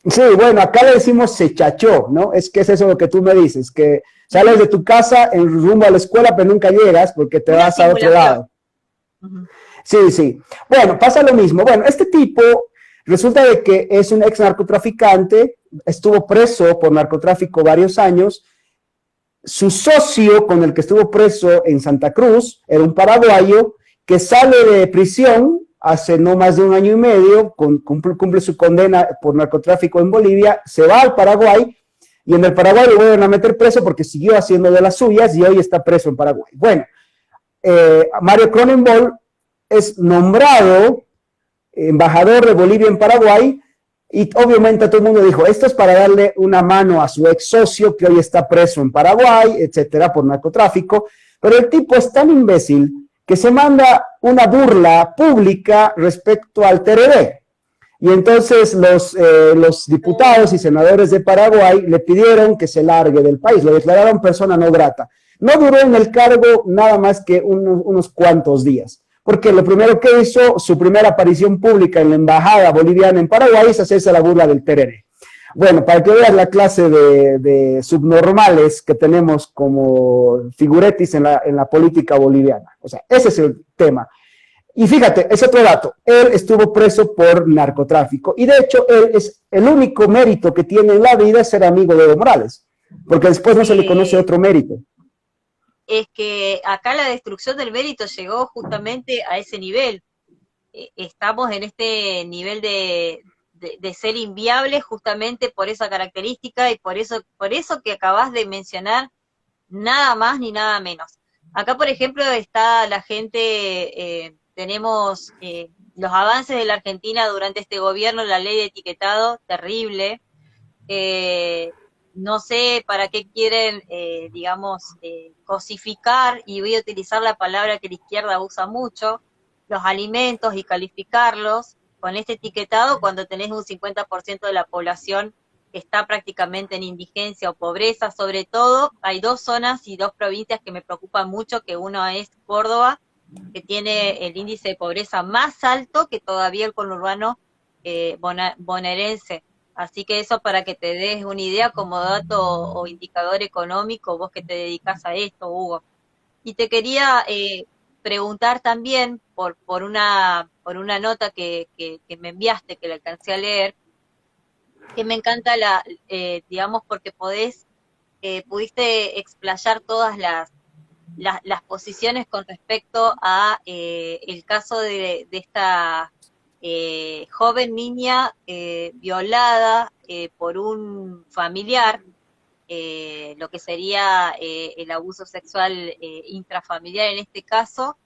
sí, bueno, acá le decimos se chachó, ¿no? Es que es eso lo que tú me dices, que sales de tu casa en rumbo a la escuela, pero nunca llegas porque te Una vas a otro simulación. lado. Sí, sí. Bueno, pasa lo mismo. Bueno, este tipo resulta de que es un ex narcotraficante, estuvo preso por narcotráfico varios años. Su socio con el que estuvo preso en Santa Cruz era un paraguayo que sale de prisión hace no más de un año y medio, cumple su condena por narcotráfico en Bolivia, se va al Paraguay y en el Paraguay lo vuelven a meter preso porque siguió haciendo de las suyas y hoy está preso en Paraguay. Bueno, Mario Cronenbol es nombrado embajador de Bolivia en Paraguay y obviamente todo el mundo dijo, esto es para darle una mano a su ex socio que hoy está preso en Paraguay, etcétera, por narcotráfico, pero el tipo es tan imbécil que se manda una burla pública respecto al TRD. Y entonces los diputados y senadores de Paraguay le pidieron que se largue del país, lo declararon persona no grata. No duró en el cargo nada más que unos cuantos días, porque lo primero que hizo, su primera aparición pública en la embajada boliviana en Paraguay es hacerse la burla del TRD. Bueno, para que veas la clase de subnormales que tenemos como figuretis en la política boliviana. O sea, ese es el tema. Y fíjate, es otro dato, él estuvo preso por narcotráfico y de hecho él es el único mérito que tiene en la vida es ser amigo de Evo Morales, porque después no se le conoce otro mérito. Es que acá la destrucción del mérito llegó justamente a ese nivel. Estamos en este nivel de ser inviable justamente por esa característica y por eso que acabas de mencionar, nada más ni nada menos. Acá, por ejemplo, está la gente, tenemos los avances de la Argentina durante este gobierno, la ley de etiquetado, terrible. Eh, no sé para qué quieren, digamos, cosificar, y voy a utilizar la palabra que la izquierda usa mucho, los alimentos y calificarlos con este etiquetado cuando tenés un 50% de la población que está prácticamente en indigencia o pobreza. Sobre todo, hay dos zonas y dos provincias que me preocupan mucho, que uno es Córdoba, que tiene el índice de pobreza más alto que todavía el conurbano bonaerense. Así que eso para que te des una idea como dato o indicador económico, vos que te dedicas a esto, Hugo. Y te quería preguntar también por una nota que me enviaste, que la alcancé a leer, que me encanta digamos, porque pudiste explayar todas las posiciones con respecto a el caso de esta joven niña violada por un familiar, lo que sería el abuso sexual intrafamiliar en este caso,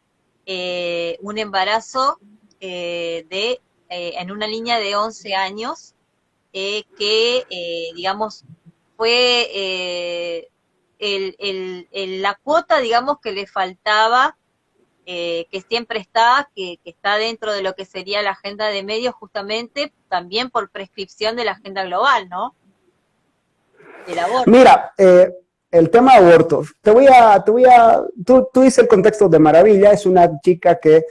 un embarazo en una niña de 11 años que, digamos, fue la cuota, digamos, que le faltaba, que siempre está, que está dentro de lo que sería la agenda de medios, justamente también por prescripción de la agenda global, ¿no? Del aborto. Mira, el tema aborto, tú dices el contexto de Maravilla, es una chica que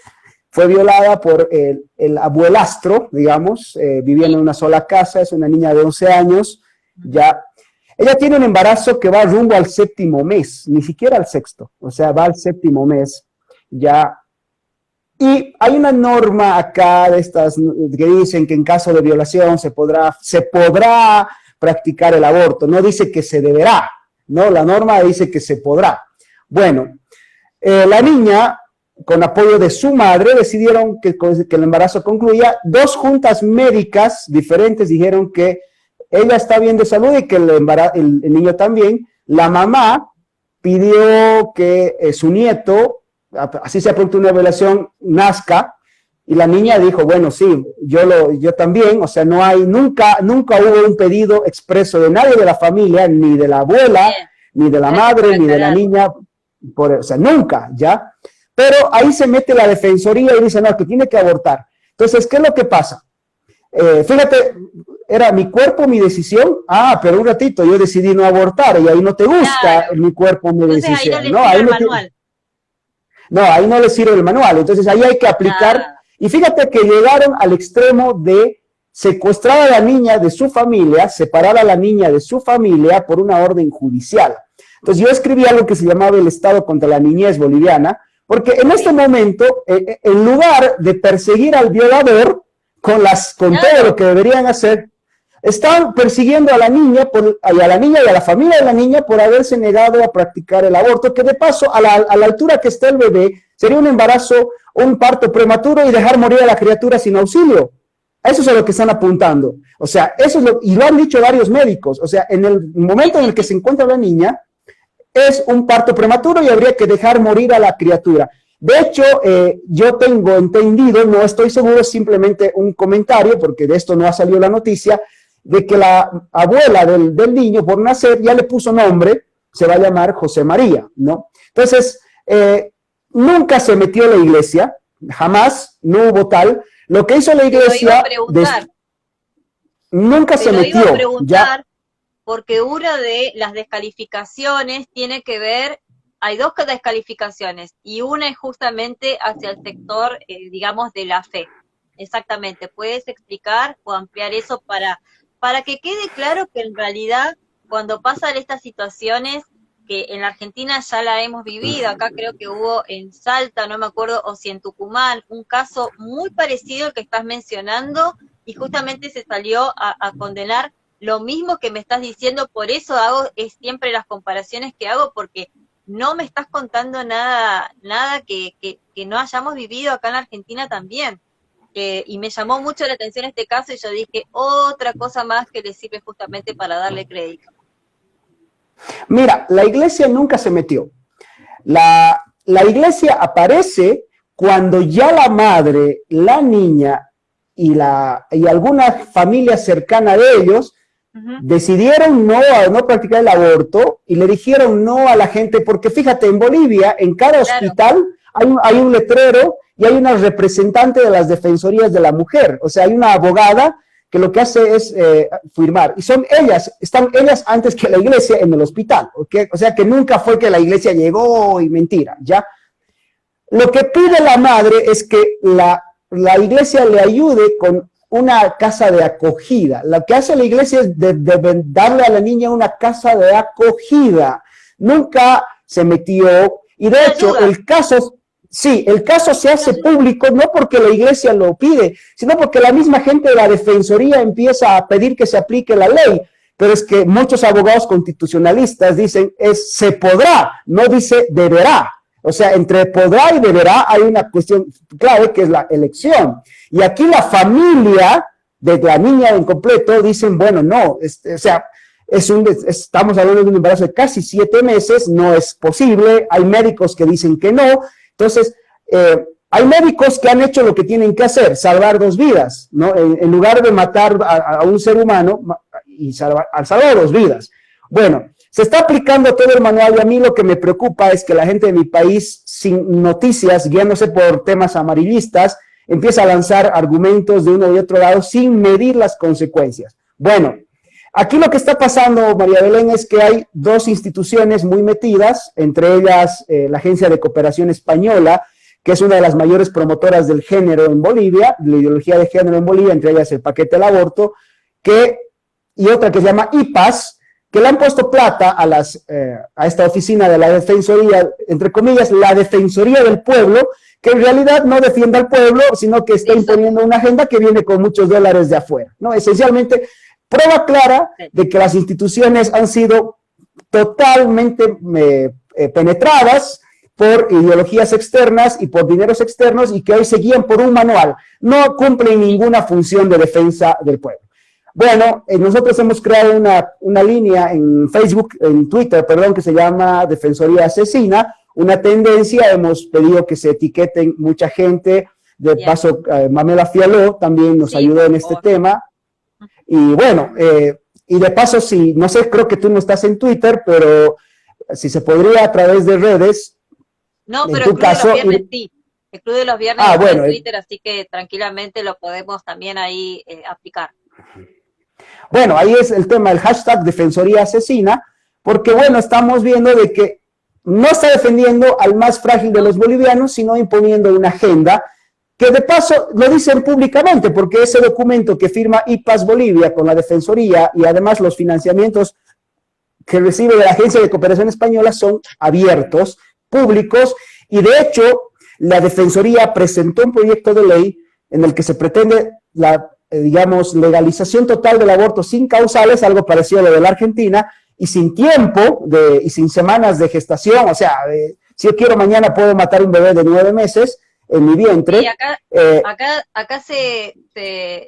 fue violada por el abuelastro, digamos, vivían en una sola casa, es una niña de 11 años, ya. Ella tiene un embarazo que va rumbo al 7º mes, ni siquiera al 6º, o sea, va al 7º mes, ya. Y hay una norma acá de estas que dicen que en caso de violación se podrá practicar el aborto. No dice que se deberá, ¿no? La norma dice que se podrá. Bueno, la niña, con apoyo de su madre, decidieron que el embarazo concluya. 2 juntas médicas diferentes dijeron que ella está bien de salud y que el niño también. La mamá pidió que su nieto, así se producto una violación, nazca, y la niña dijo, bueno, sí, yo también, o sea, nunca hubo un pedido expreso de nadie de la familia, ni de la abuela, ni de la madre, ni de la niña, o sea, nunca, ¿ya? Pero ahí se mete la defensoría y dice, no, que tiene que abortar. Entonces, ¿qué es lo que pasa? Fíjate, era mi cuerpo, mi decisión. Pero un ratito, yo decidí no abortar y ahí no te gusta, claro, mi cuerpo, mi decisión. Ahí no le sirve el manual. Entonces ahí hay que aplicar. Y fíjate que llegaron al extremo de secuestrar a la niña de su familia, separar a la niña de su familia por una orden judicial. Entonces yo escribí algo que se llamaba el Estado contra la niñez boliviana, porque en este momento, en lugar de perseguir al violador con todo lo que deberían hacer, están persiguiendo a la niña y a la familia de la niña por haberse negado a practicar el aborto, que de paso, a la altura que está el bebé, sería un embarazo, un parto prematuro y dejar morir a la criatura sin auxilio. Eso es a lo que están apuntando. O sea, y lo han dicho varios médicos. O sea, en el momento en el que se encuentra la niña, es un parto prematuro y habría que dejar morir a la criatura. De hecho, yo tengo entendido, no estoy seguro, es simplemente un comentario, porque de esto no ha salido la noticia, de que la abuela del niño por nacer ya le puso nombre, se va a llamar José María, ¿no? Entonces, nunca se metió la iglesia, jamás, no hubo tal. Lo que hizo la iglesia, nunca se metió. Iba a preguntar, porque una de las descalificaciones tiene que ver, hay 2 descalificaciones, y una es justamente hacia el sector, digamos, de la fe. Exactamente, ¿puedes explicar o ampliar eso para que quede claro que en realidad cuando pasan estas situaciones, que en la Argentina ya la hemos vivido, acá creo que hubo en Salta, no me acuerdo, o si en Tucumán, un caso muy parecido al que estás mencionando, y justamente se salió a condenar lo mismo que me estás diciendo, por eso es siempre las comparaciones que hago, porque no me estás contando nada que no hayamos vivido acá en la Argentina también. Y me llamó mucho la atención este caso y yo dije, otra cosa más que le sirve justamente para darle crédito. Mira, la iglesia nunca se metió. La iglesia aparece cuando ya la madre, la niña y alguna familia cercana de ellos decidieron no practicar el aborto y le dijeron no a la gente, porque fíjate, en Bolivia, en cada hospital hay un letrero y hay una representante de las defensorías de la mujer, o sea, hay una abogada que lo que hace es firmar, y están ellas antes que la iglesia en el hospital, ¿okay? O sea que nunca fue que la iglesia llegó y mentira, ¿ya? Lo que pide la madre es que la iglesia le ayude con una casa de acogida. Lo que hace la iglesia es darle a la niña una casa de acogida. Nunca se metió, y de hecho el caso se hace público no porque la iglesia lo pide, sino porque la misma gente de la defensoría empieza a pedir que se aplique la ley. Pero es que muchos abogados constitucionalistas dicen se podrá, no dice deberá. O sea, entre podrá y deberá hay una cuestión clave que es la elección. Y aquí la familia de la niña en completo dicen, bueno, no, o sea, estamos hablando de un embarazo de casi 7 meses, no es posible, hay médicos que dicen que no. Entonces, hay médicos que han hecho lo que tienen que hacer, salvar 2 vidas, ¿no? En lugar de matar a un ser humano y salvar 2 vidas. Bueno, se está aplicando todo el manual y a mí lo que me preocupa es que la gente de mi país, sin noticias, guiándose por temas amarillistas, empieza a lanzar argumentos de uno y otro lado sin medir las consecuencias. Bueno, aquí lo que está pasando, María Belén, es que hay 2 instituciones muy metidas, entre ellas la Agencia de Cooperación Española, que es una de las mayores promotoras del género en Bolivia, de la ideología de género en Bolivia, entre ellas el paquete del aborto, y otra que se llama IPAS, que le han puesto plata a esta oficina de la Defensoría, entre comillas, la Defensoría del Pueblo, que en realidad no defiende al pueblo, sino que está imponiendo una agenda que viene con muchos dólares de afuera, ¿no? Esencialmente, prueba clara de que las instituciones han sido totalmente penetradas por ideologías externas y por dineros externos y que hoy se guían por un manual, no cumplen ninguna función de defensa del pueblo. Bueno, nosotros hemos creado una línea en Facebook, en Twitter, perdón, que se llama Defensoría Asesina, una tendencia, hemos pedido que se etiqueten mucha gente, de paso Mamela Fialó también nos ayudó en este tema, y bueno, y de paso, si, no sé, creo que tú no estás en Twitter, pero si se podría a través de redes. No, pero el Club de los Viernes sí. El Club de los Viernes está en Twitter, así que tranquilamente lo podemos también ahí aplicar. Bueno, ahí es el tema, el hashtag Defensoría Asesina, porque bueno, estamos viendo de que no está defendiendo al más frágil de los bolivianos, sino imponiendo una agenda que de paso lo dicen públicamente, porque ese documento que firma IPAS Bolivia con la Defensoría y además los financiamientos que recibe de la Agencia de Cooperación Española son abiertos, públicos, y de hecho la Defensoría presentó un proyecto de ley en el que se pretende la, digamos, legalización total del aborto sin causales, algo parecido a lo de la Argentina, y sin tiempo y sin semanas de gestación, o sea, si yo quiero mañana puedo matar un bebé de 9 meses en mi vientre. Sí, acá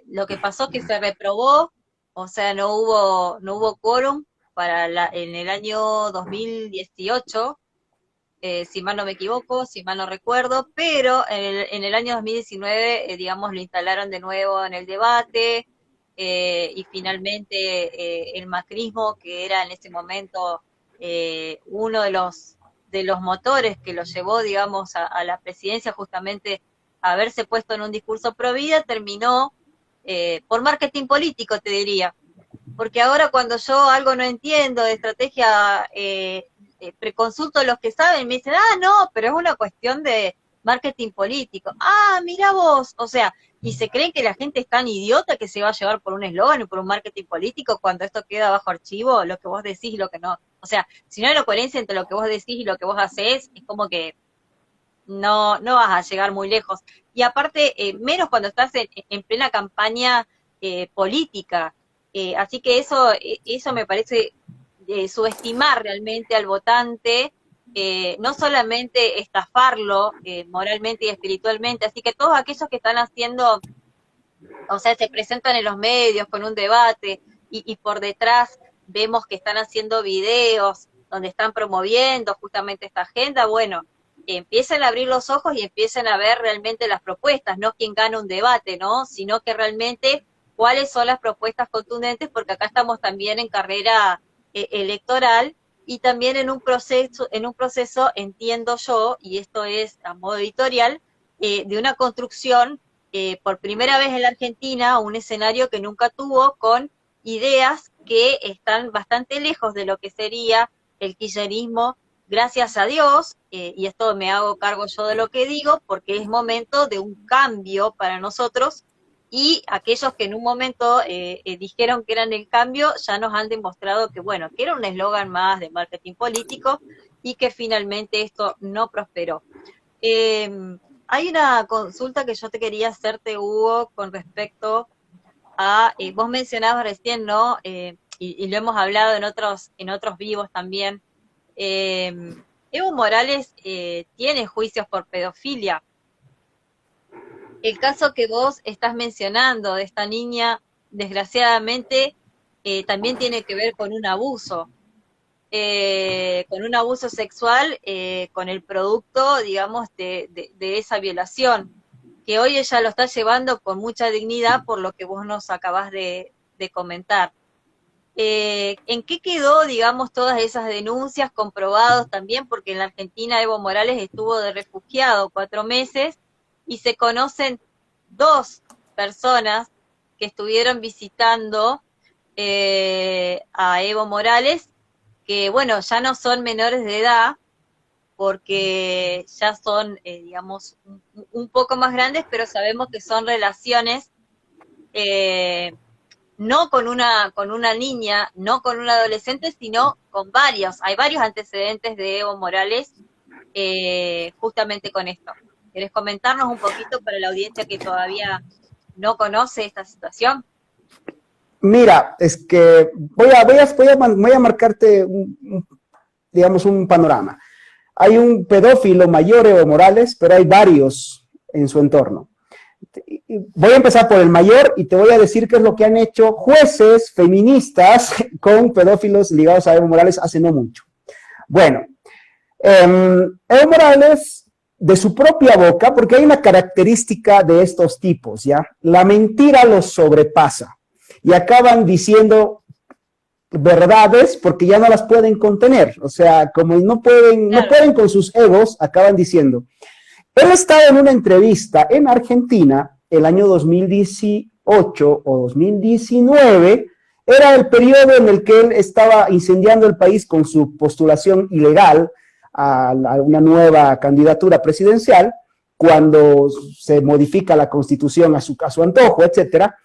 lo que pasó que se reprobó, o sea, no hubo quórum en el año 2018, si mal no me equivoco, si mal no recuerdo, pero en el año 2019, digamos, lo instalaron de nuevo en el debate, y finalmente el macrismo, que era en ese momento uno de los motores que lo llevó, digamos, a la presidencia, justamente a haberse puesto en un discurso pro vida, terminó por marketing político, te diría. Porque ahora cuando yo algo no entiendo de estrategia, preconsulto a los que saben, me dicen, no, pero es una cuestión de marketing político. Mira vos, o sea, y se creen que la gente es tan idiota que se va a llevar por un eslogan y por un marketing político cuando esto queda bajo archivo, lo que vos decís y lo que no. O sea, si no hay una coherencia entre lo que vos decís y lo que vos hacés, es como que no vas a llegar muy lejos. Y aparte, menos cuando estás en plena campaña política. Así que eso me parece subestimar realmente al votante, no solamente estafarlo moralmente y espiritualmente. Así que todos aquellos que están haciendo, o sea, se presentan en los medios con un debate y por detrás vemos que están haciendo videos donde están promoviendo justamente esta agenda, bueno, empiecen a abrir los ojos y empiecen a ver realmente las propuestas, no quién gana un debate, ¿no? Sino que realmente cuáles son las propuestas contundentes, porque acá estamos también en carrera electoral y también en un proceso, entiendo yo, y esto es a modo editorial, de una construcción por primera vez en la Argentina, un escenario que nunca tuvo, con ideas que están bastante lejos de lo que sería el kirchnerismo, gracias a Dios, y esto me hago cargo yo de lo que digo, porque es momento de un cambio para nosotros, y aquellos que en un momento dijeron que eran el cambio, ya nos han demostrado que, bueno, que era un eslogan más de marketing político, y que finalmente esto no prosperó. Hay una consulta que yo te quería hacerte, Hugo, con respecto a, vos mencionabas recién, ¿no? Y lo hemos hablado en otros vivos también. Evo Morales tiene juicios por pedofilia. El caso que vos estás mencionando de esta niña, desgraciadamente, también tiene que ver con un abuso sexual, con el producto, digamos, de esa violación, que hoy ella lo está llevando con mucha dignidad por lo que vos nos acabás de comentar. ¿En qué quedó, digamos, todas esas denuncias comprobados también? Porque en la Argentina Evo Morales estuvo de refugiado 4 meses y se conocen 2 personas que estuvieron visitando a Evo Morales, que, bueno, ya no son menores de edad, porque ya son, digamos, un poco más grandes, pero sabemos que son relaciones no con una niña, no con un adolescente, sino con varios. Hay varios antecedentes de Evo Morales justamente con esto. ¿Querés comentarnos un poquito para la audiencia que todavía no conoce esta situación? Mira, es que voy a marcarte digamos, un panorama. Hay un pedófilo mayor, Evo Morales, pero hay varios en su entorno. Voy a empezar por el mayor y te voy a decir qué es lo que han hecho jueces feministas con pedófilos ligados a Evo Morales hace no mucho. Bueno, Evo Morales, de su propia boca, porque hay una característica de estos tipos, ¿ya? La mentira los sobrepasa y acaban diciendo verdades porque ya no las pueden contener. O sea, como no pueden con sus egos, acaban diciendo. Él estaba en una entrevista en Argentina el año 2018 o 2019, era el periodo en el que él estaba incendiando el país con su postulación ilegal a una nueva candidatura presidencial, cuando se modifica la Constitución a su antojo, etcétera.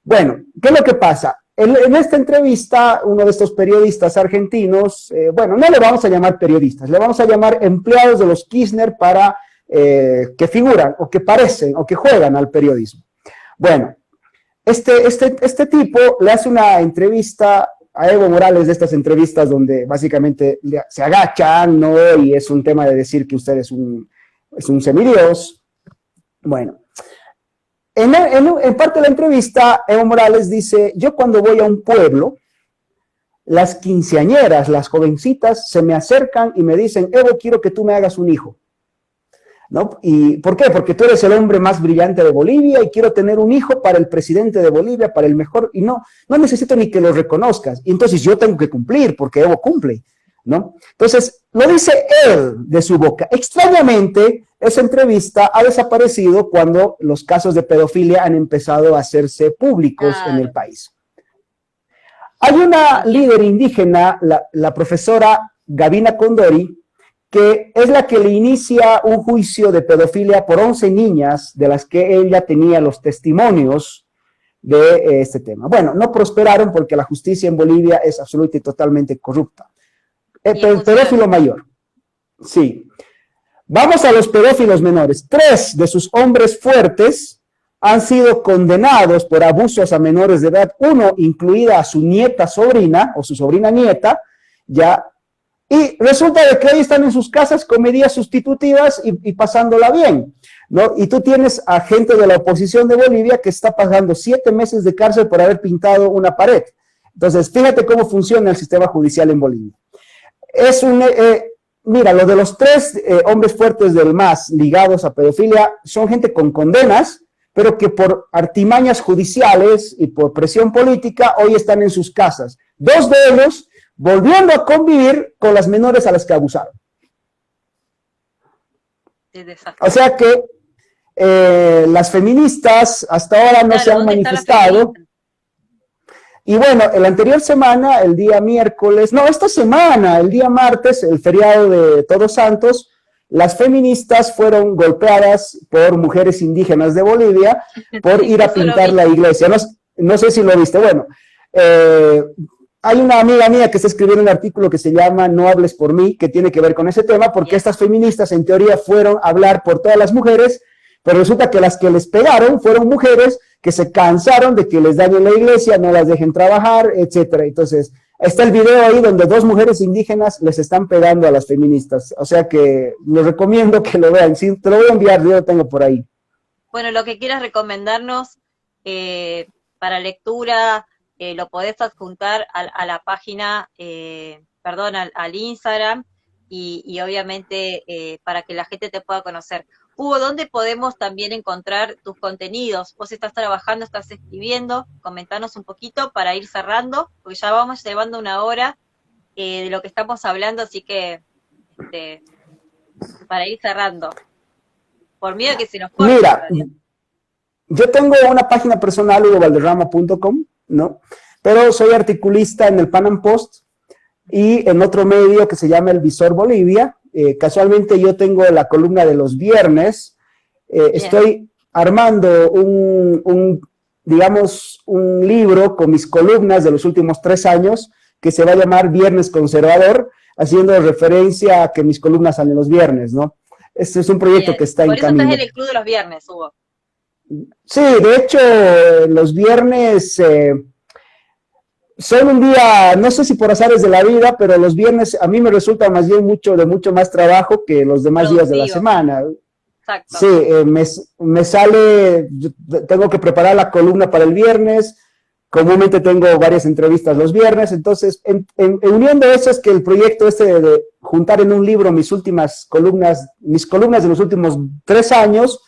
Bueno, ¿qué es lo que pasa? En esta entrevista, uno de estos periodistas argentinos, bueno, no le vamos a llamar periodistas, le vamos a llamar empleados de los Kirchner para que figuran o que parecen o que juegan al periodismo. Bueno, este tipo le hace una entrevista a Evo Morales, de estas entrevistas donde básicamente se agachan, ¿no? Y es un tema de decir que usted es un semidios. Bueno, en parte de la entrevista, Evo Morales dice: yo cuando voy a un pueblo, las quinceañeras, las jovencitas, se me acercan y me dicen: Evo, quiero que tú me hagas un hijo, ¿no? ¿Y por qué? Porque tú eres el hombre más brillante de Bolivia y quiero tener un hijo para el presidente de Bolivia, para el mejor, y no necesito ni que lo reconozcas. Y entonces yo tengo que cumplir, porque Evo cumple, ¿no? Entonces, lo dice él de su boca. Extrañamente, esa entrevista ha desaparecido cuando los casos de pedofilia han empezado a hacerse públicos en el país. Hay una líder indígena, la profesora Gavina Condori, que es la que le inicia un juicio de pedofilia por 11 niñas, de las que ella tenía los testimonios de este tema. Bueno, no prosperaron porque la justicia en Bolivia es absoluta y totalmente corrupta. Pedófilo mayor. Sí. Vamos a los pedófilos menores. 3 de sus hombres fuertes han sido condenados por abusos a menores de edad, uno incluida a su nieta sobrina, o su sobrina nieta, ya. Y resulta de que ahí están en sus casas con medidas sustitutivas y pasándola bien, ¿no? Y tú tienes a gente de la oposición de Bolivia que está pagando 7 meses de cárcel por haber pintado una pared. Entonces, fíjate cómo funciona el sistema judicial en Bolivia. Mira, lo de los 3 hombres fuertes del MAS ligados a pedofilia son gente con condenas, pero que por artimañas judiciales y por presión política hoy están en sus casas. 2 de ellos volviendo a convivir con las menores a las que abusaron. O sea que las feministas hasta ahora no se han manifestado. Y bueno, la anterior semana, el día miércoles, no, esta semana, el día martes, el feriado de Todos Santos, las feministas fueron golpeadas por mujeres indígenas de Bolivia por ir a pintar la iglesia. No sé si lo viste. Bueno, hay una amiga mía que está escribiendo un artículo que se llama No hables por mí, que tiene que ver con ese tema, porque estas feministas en teoría fueron a hablar por todas las mujeres, pero resulta que las que les pegaron fueron mujeres que se cansaron de que les dañen la iglesia, no las dejen trabajar, etcétera. Entonces, está el video ahí donde 2 mujeres indígenas les están pegando a las feministas. O sea que les recomiendo que lo vean. Sí, te lo voy a enviar, yo lo tengo por ahí. Bueno, lo que quieras recomendarnos para lectura, lo podés adjuntar a la página, al Instagram y obviamente para que la gente te pueda conocer. Hugo, ¿dónde podemos también encontrar tus contenidos? Vos estás trabajando, estás escribiendo, comentanos un poquito para ir cerrando, porque ya vamos llevando 1 hora de lo que estamos hablando, así que para ir cerrando. Por miedo a que se nos corte. Mira, yo tengo una página personal, hugovalderrama.com, ¿no? Pero soy articulista en el Pan Am Post y en otro medio que se llama El Visor Bolivia. Casualmente yo tengo la columna de los viernes. Estoy armando digamos, un libro con mis columnas de los últimos 3 años que se va a llamar Viernes Conservador, haciendo referencia a que mis columnas salen los viernes, ¿no? Este es un proyecto Bien. que está en Por eso estás camino. en el Club de los Viernes, Hugo. Sí, de hecho, los viernes son un día, no sé si por azares de la vida, pero los viernes a mí me resulta más bien mucho más trabajo que los demás días de la Productivo. semana. Sí, Exacto. me sale, tengo que preparar la columna para el viernes, comúnmente tengo varias entrevistas los viernes, entonces uniendo eso es que el proyecto este de juntar en un libro mis columnas de los últimos 3 años,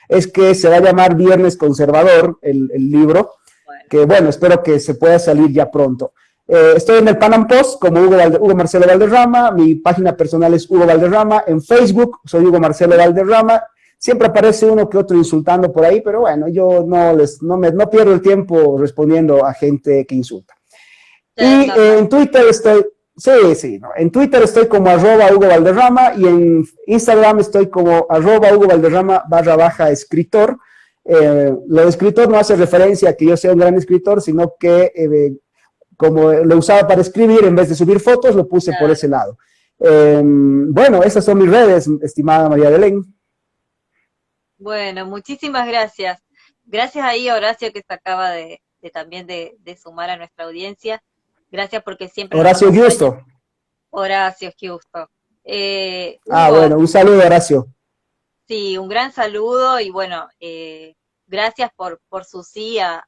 es que se va a llamar Viernes Conservador, el libro, Bueno, que bueno, espero que se pueda salir ya pronto. Estoy en el Pan Am Post como Hugo Marcelo Valderrama, mi página personal es Hugo Valderrama, en Facebook soy Hugo Marcelo Valderrama, siempre aparece uno que otro insultando por ahí, pero bueno, yo no pierdo el tiempo respondiendo a gente que insulta. ya es Y normal. en Twitter estoy, sí, no, en Twitter estoy como @Hugo Valderrama y en Instagram estoy como @Hugo Valderrama _escritor. Lo de escritor no hace referencia a que yo sea un gran escritor, sino que como lo usaba para escribir, en vez de subir fotos, lo puse por ese Claro. lado. Bueno, esas son mis redes, estimada María Belén. Bueno, muchísimas gracias. Gracias ahí, Horacio, que se acaba también de sumar a nuestra audiencia. Gracias porque siempre nos Horacio acompaña. Giusto. Horacio, qué gusto. Bueno, Hugo, un saludo, Horacio. sí, un gran saludo y bueno, gracias por su sí, a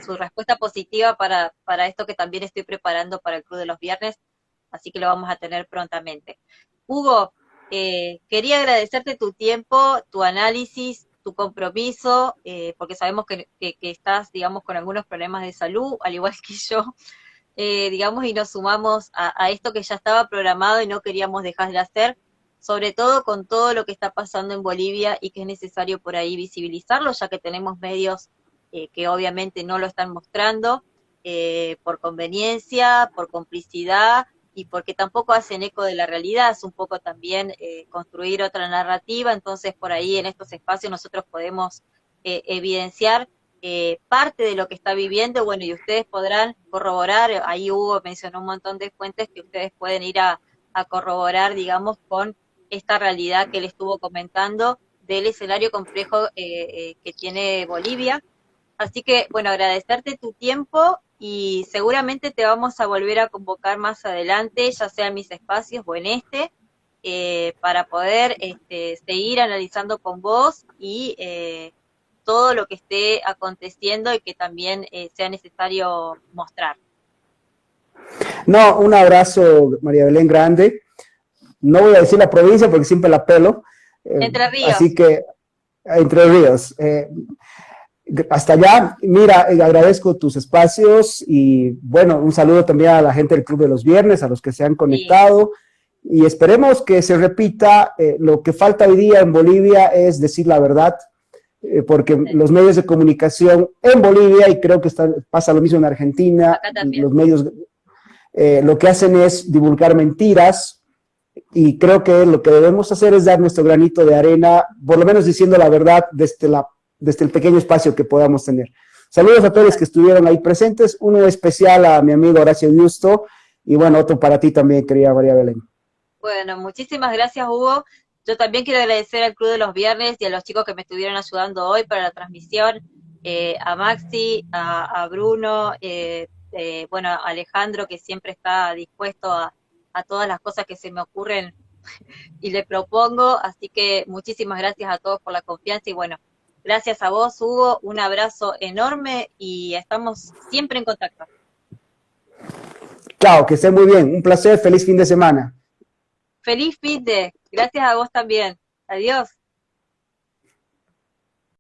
su respuesta positiva para esto que también estoy preparando para el Club de los Viernes, así que lo vamos a tener prontamente. Hugo, quería agradecerte tu tiempo, tu análisis, tu compromiso, porque sabemos que estás, digamos, con algunos problemas de salud, al igual que yo, digamos, y nos sumamos a esto que ya estaba programado y no queríamos dejar de hacer, sobre todo con todo lo que está pasando en Bolivia y que es necesario por ahí visibilizarlo, ya que tenemos medios que obviamente no lo están mostrando, por conveniencia, por complicidad y porque tampoco hacen eco de la realidad, es un poco también construir otra narrativa, entonces por ahí en estos espacios nosotros podemos evidenciar parte de lo que está viviendo, bueno, y ustedes podrán corroborar, ahí Hugo mencionó un montón de fuentes que ustedes pueden ir a corroborar, digamos, con esta realidad que él estuvo comentando del escenario complejo que tiene Bolivia. Así que, bueno, agradecerte tu tiempo y seguramente te vamos a volver a convocar más adelante, ya sea en mis espacios o en este, para poder seguir analizando con vos y todo lo que esté aconteciendo y que también sea necesario mostrar. No, un abrazo, María Belén, grande. No voy a decir la provincia porque siempre la pelo. Entre Así Ríos, que, Entre Ríos. Hasta allá, mira, agradezco tus espacios y bueno, un saludo también a la gente del Club de los Viernes, a los que se han sí, conectado y esperemos que se repita. Lo que falta hoy día en Bolivia es decir la verdad, porque sí, los medios de comunicación en Bolivia, y creo que pasa lo mismo en Argentina, acá también. los medios lo que hacen es divulgar mentiras y creo que lo que debemos hacer es dar nuestro granito de arena, por lo menos diciendo la verdad desde el pequeño espacio que podamos tener. Saludos a todos los que estuvieron ahí presentes, uno especial a mi amigo Horacio Justo y bueno, otro para ti también, querida María Belén. Bueno, muchísimas gracias, Hugo. Yo también quiero agradecer al Club de los Viernes y a los chicos que me estuvieron ayudando hoy para la transmisión, a Maxi, a Bruno, bueno, a Alejandro, que siempre está dispuesto a todas las cosas que se me ocurren y le propongo. Así que muchísimas gracias a todos por la confianza y bueno, gracias a vos, Hugo. Un abrazo enorme y estamos siempre en contacto. Chao, que estén muy bien, un placer, feliz fin de semana. Feliz fin de, gracias a vos también. Adiós.